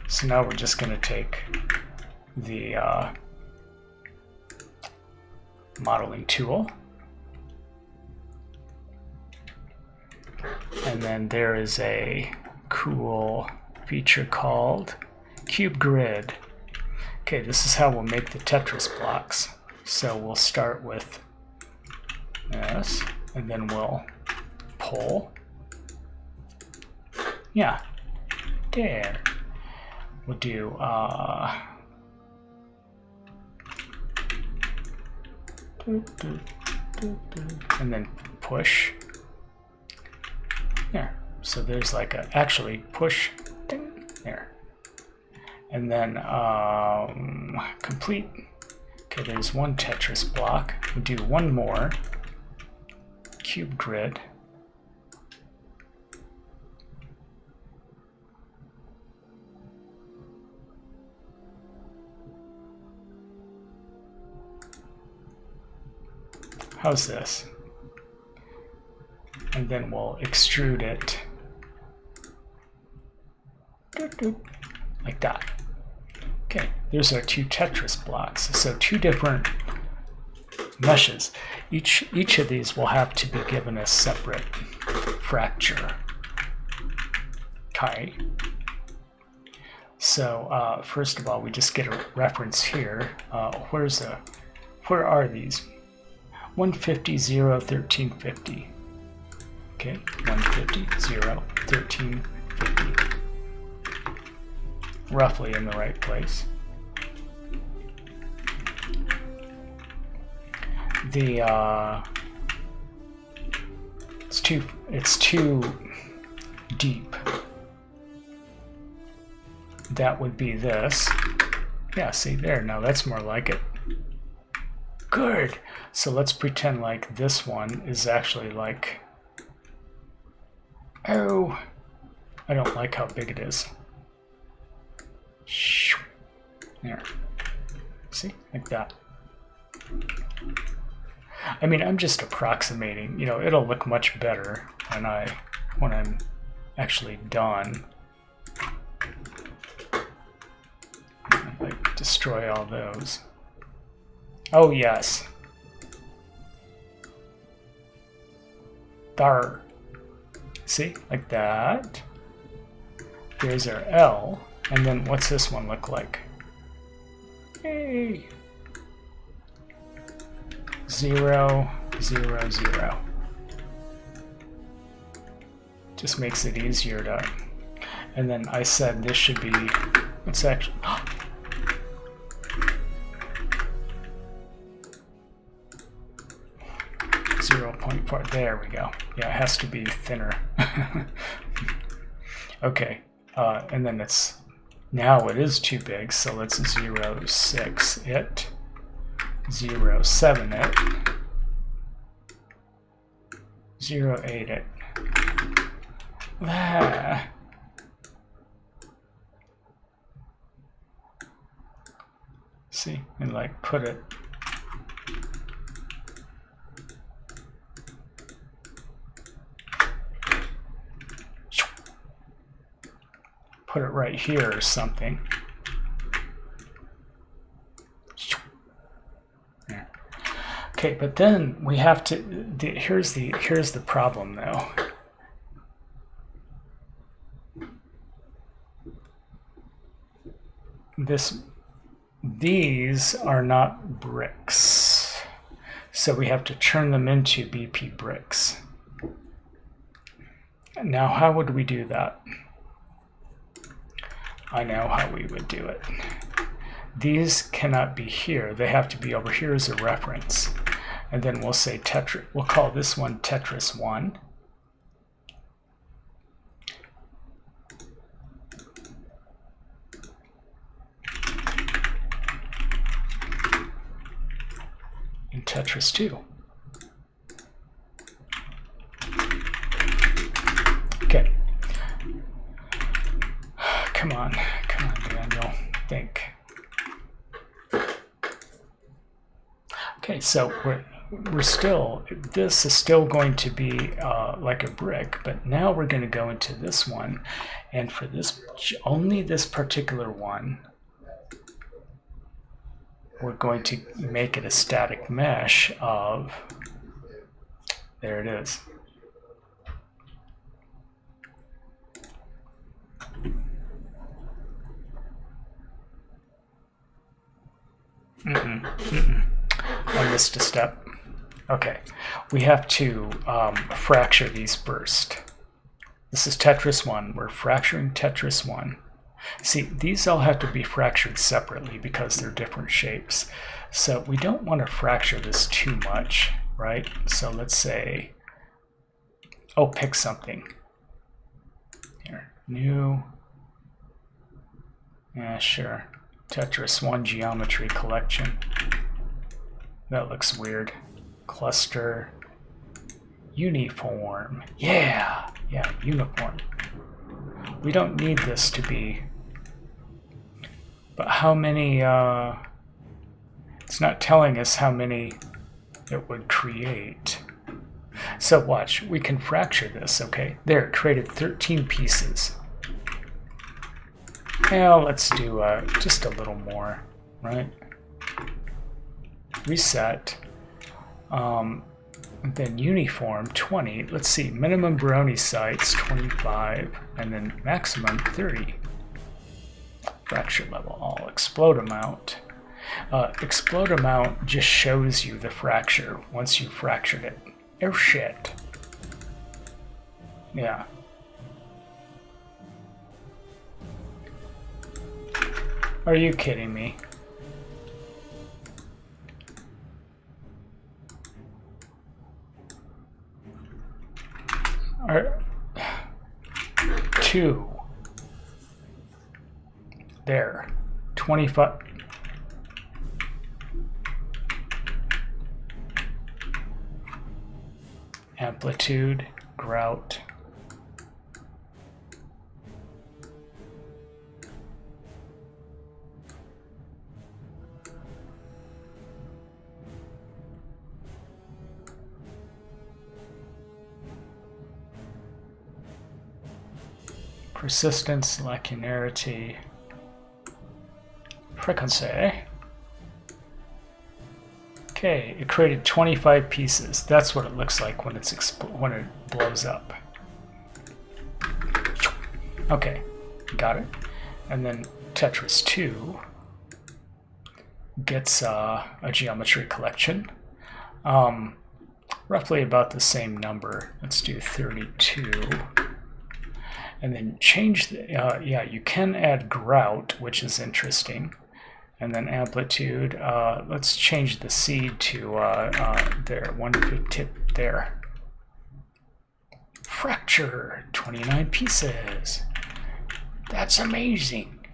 So now we're just going to take the modeling tool, and then there is a cool feature called Cube Grid. Okay, this is how we'll make the Tetris blocks. So we'll start with this, and then we'll pull. Yeah, there. We'll do and then push. There. So there's like a actually push. Ding, there. And then complete. Okay, there's one Tetris block. We'll do one more cube grid. How's this? And then we'll extrude it like that. Okay, there's our two Tetris blocks. So two different meshes. Each of these will have to be given a separate fracture. Okay. So first of all, we just get a reference here. Where are these? 150, 0, 1350. Okay, 150, 0, 1350. Roughly in the right place. It's too deep. That would be this. Yeah, see there, now that's more like it. Good. So let's pretend like this one is actually like, oh, I don't like how big it is. There. See, like that. I mean, I'm just approximating. You know, it'll look much better when I'm actually done. Like destroy all those. Oh yes. There. See, like that. There's our L, and then what's this one look like? Hey. 0, 0, 0. Just makes it easier to. And then I said this should be. What's actually? 0.4. There we go. Yeah, it has to be thinner. Okay, and then it's now it is too big, so let's 0.6 it, 0.7 it, 0.8 it. Ah. See, and like put it. Put it right here or something. Yeah. Okay, but then we have to. Here's the problem, though. These are not bricks, so we have to turn them into BP bricks. Now, how would we do that? I know how we would do it. These cannot be here. They have to be over here as a reference. And then we'll say Tetris. We'll call this one Tetris 1. And Tetris 2. Okay. Come on, Daniel. Think. Okay, so we're still, this is still going to be like a brick, but now we're going to go into this one, and for this, only this particular one, we're going to make it a static mesh of, there it is. I missed a step. Okay, we have to fracture these first. This is Tetris 1. We're fracturing Tetris 1. See, these all have to be fractured separately because they're different shapes. So we don't want to fracture this too much, right? So let's say, oh, pick something. Here, new. Yeah, sure. Tetris 1 geometry collection. That looks weird. Cluster. Uniform. Yeah, uniform. We don't need this to be. But how many, it's not telling us how many it would create. So watch, we can fracture this, okay? There, it created 13 pieces. Now let's do just a little more, right? Reset. Then uniform 20. Let's see, minimum brownie sites 25, and then maximum 30. Fracture level all. Explode amount. Explode amount just shows you the fracture once you fractured it. Oh shit. Yeah. Are you kidding me? Two. There. 25. Amplitude, grout. Persistence, lacunarity, frequency. Okay, it created 25 pieces. That's what it looks like when it's when it blows up. Okay, got it. And then Tetris 2 gets a geometry collection. Roughly about the same number. Let's do 32. And then change the, yeah, you can add grout, which is interesting. And then amplitude, let's change the seed to there, 150 there. Fracture, 29 pieces. That's amazing.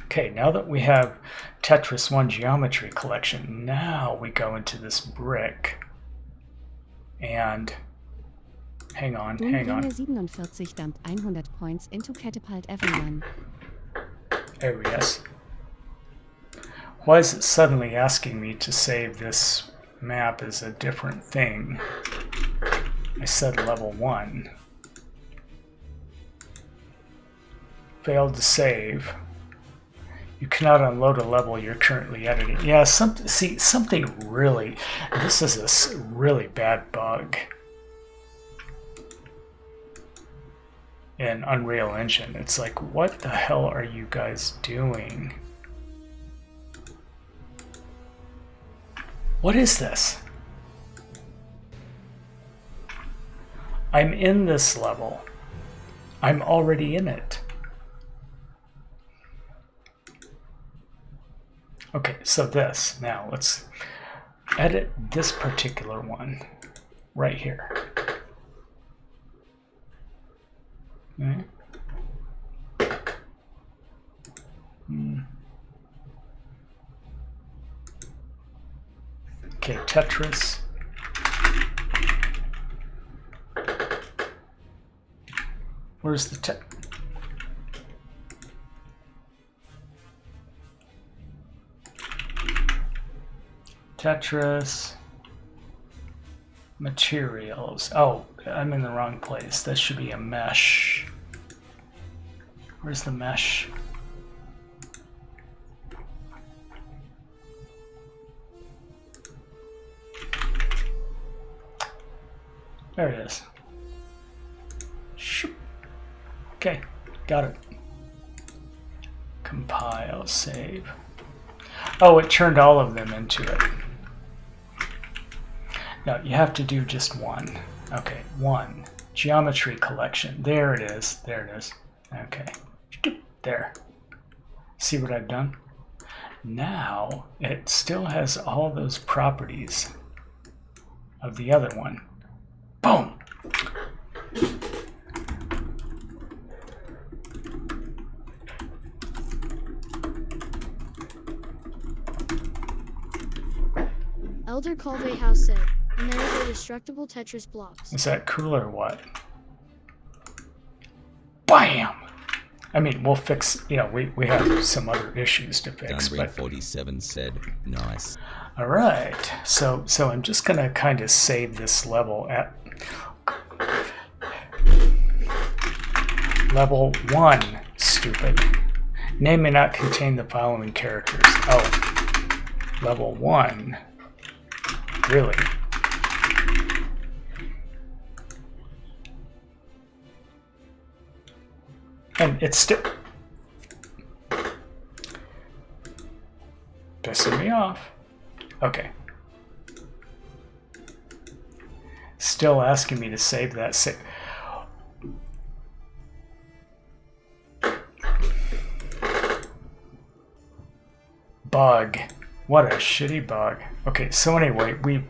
Okay, now that we have Tetris 1 geometry collection, now we go into this brick and hang on. 47 dumped 100 points into catapult everyone. Oh yes. Why is it suddenly asking me to save this map as a different thing? I said level 1. Failed to save. You cannot unload a level you're currently editing. Yeah, something really, this is a really bad bug in Unreal Engine. It's like, what the hell are you guys doing? What is this? I'm in this level. I'm already in it. Okay, so this, now let's edit this particular one right here. Okay. Okay, Tetris. Where's the Tetris materials? Oh, I'm in the wrong place. That should be a mesh. Where's the mesh? There it is. Shoop. Okay, got it. Compile, save. Oh, it turned all of them into it. No, you have to do just one. Okay, one. Geometry collection. There it is. There it is. Okay. There. See what I've done? Now, it still has all those properties of the other one. Boom! Elder Colvey House said, and there is a destructible Tetris blocks. Is that cool or what? Bam! I mean, we'll fix, you know, we have some other issues to fix. Dunbring 47 said, nice. All right, so I'm just gonna kind of save this level at level 1, stupid. Name may not contain the following characters. Oh, level 1. Really? And it's still pissing me off. Okay. Still asking me to save that. Bug. What a shitty bug. Okay, so anyway, we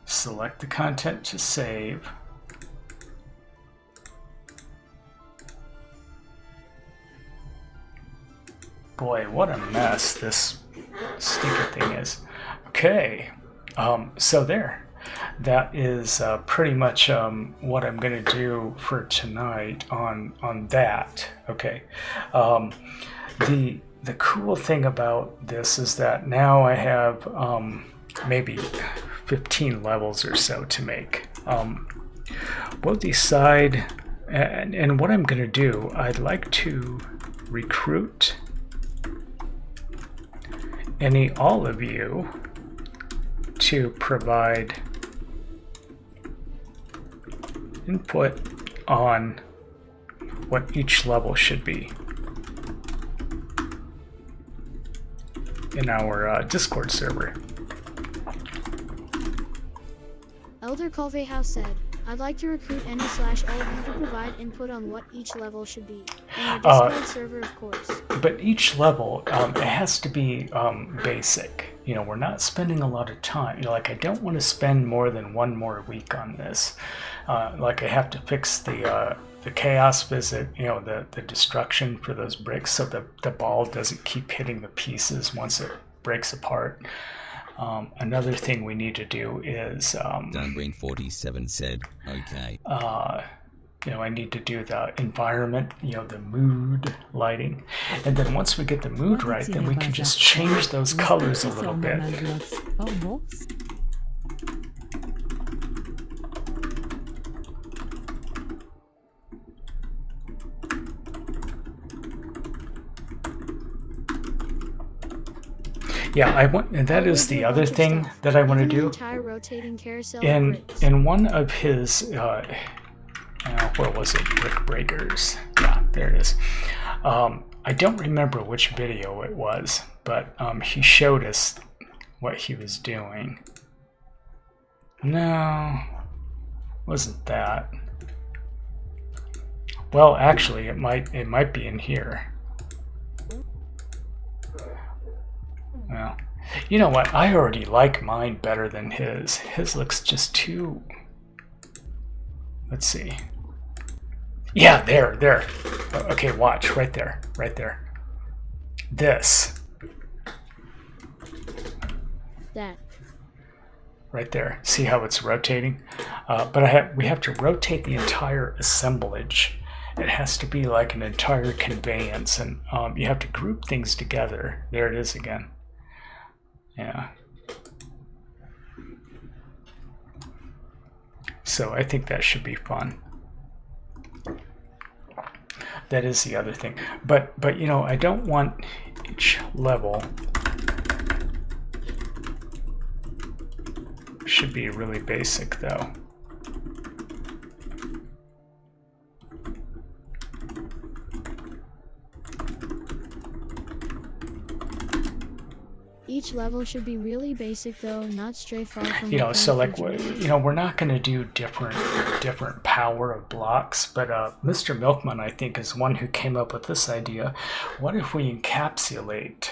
select the content to save. Boy, what a mess this stupid thing is. Okay, so there. That is pretty much what I'm going to do for tonight on that. Okay. The cool thing about this is that now I have maybe 15 levels or so to make. We'll decide, and what I'm going to do, I'd like to recruit all of you to provide input on what each level should be in our Discord server. Elder Colvey House said, I'd like to recruit any/all of you to provide input on what each level should be. In our Discord server, of course. But each level, it has to be basic. You know, we're not spending a lot of time. You know, like I don't want to spend more than one more week on this. Like I have to fix the chaos visit, you know, the destruction for those bricks so the ball doesn't keep hitting the pieces once it breaks apart. Another thing we need to do is Dunbring 47 said, okay. You know, I need to do the environment, you know, the mood lighting. And then once we get the mood right, then we can just change those colors a little bit. Yeah, I want, and that is the other thing that I want to do. Entire rotating carousel In one of his, where was it? Brick Breakers. Yeah, there it is. I don't remember which video it was, but he showed us what he was doing. No, wasn't that? Well, actually, it might be in here. Well, you know what? I already like mine better than his. His looks just too... Let's see. Yeah, there. Okay, watch, right there. This. That. Right there. See how it's rotating? But we have to rotate the entire assemblage. It has to be like an entire conveyance, and you have to group things together. There it is again. Yeah. So I think that should be fun. That is the other thing. But you know, I don't want each level should be really basic though. Each level should be really basic though, not stray far from. You know, so like, you know, we're not going to do different power of blocks, but Mr. Milkman, I think, is one who came up with this idea. What if we encapsulate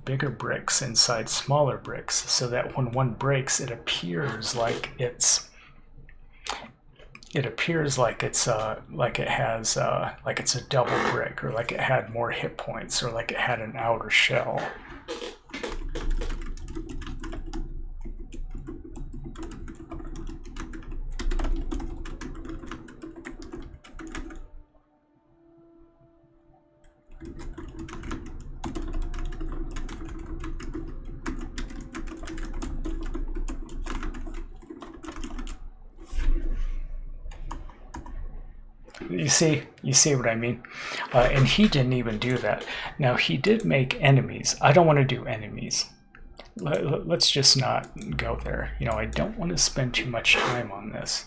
bigger bricks inside smaller bricks, so that when one breaks, it appears like it's like it's a double brick, or like it had more hit points, or like it had an outer shell. You see what I mean? And he didn't even do that. Now, he did make enemies. I don't want to do enemies. Let's just not go there. You know, I don't want to spend too much time on this.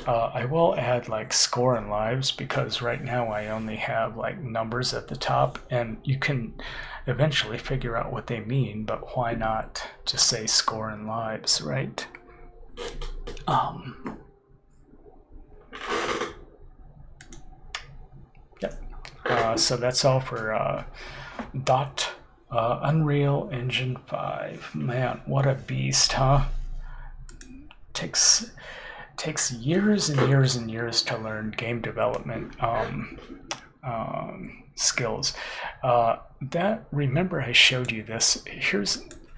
I will add like score and lives, because right now I only have like numbers at the top, and you can eventually figure out what they mean, but why not just say score and lives, right? So that's all for Unreal Engine 5. Man, what a beast, huh? Takes years and years and years to learn game development skills. Remember I showed you this.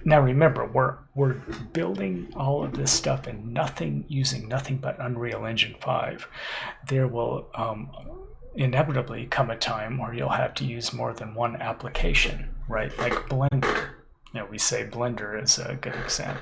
Now remember, we're building all of this stuff and using nothing but Unreal Engine 5. There will inevitably come a time where you'll have to use more than one application, right? Like Blender. You know, we say Blender is a good example.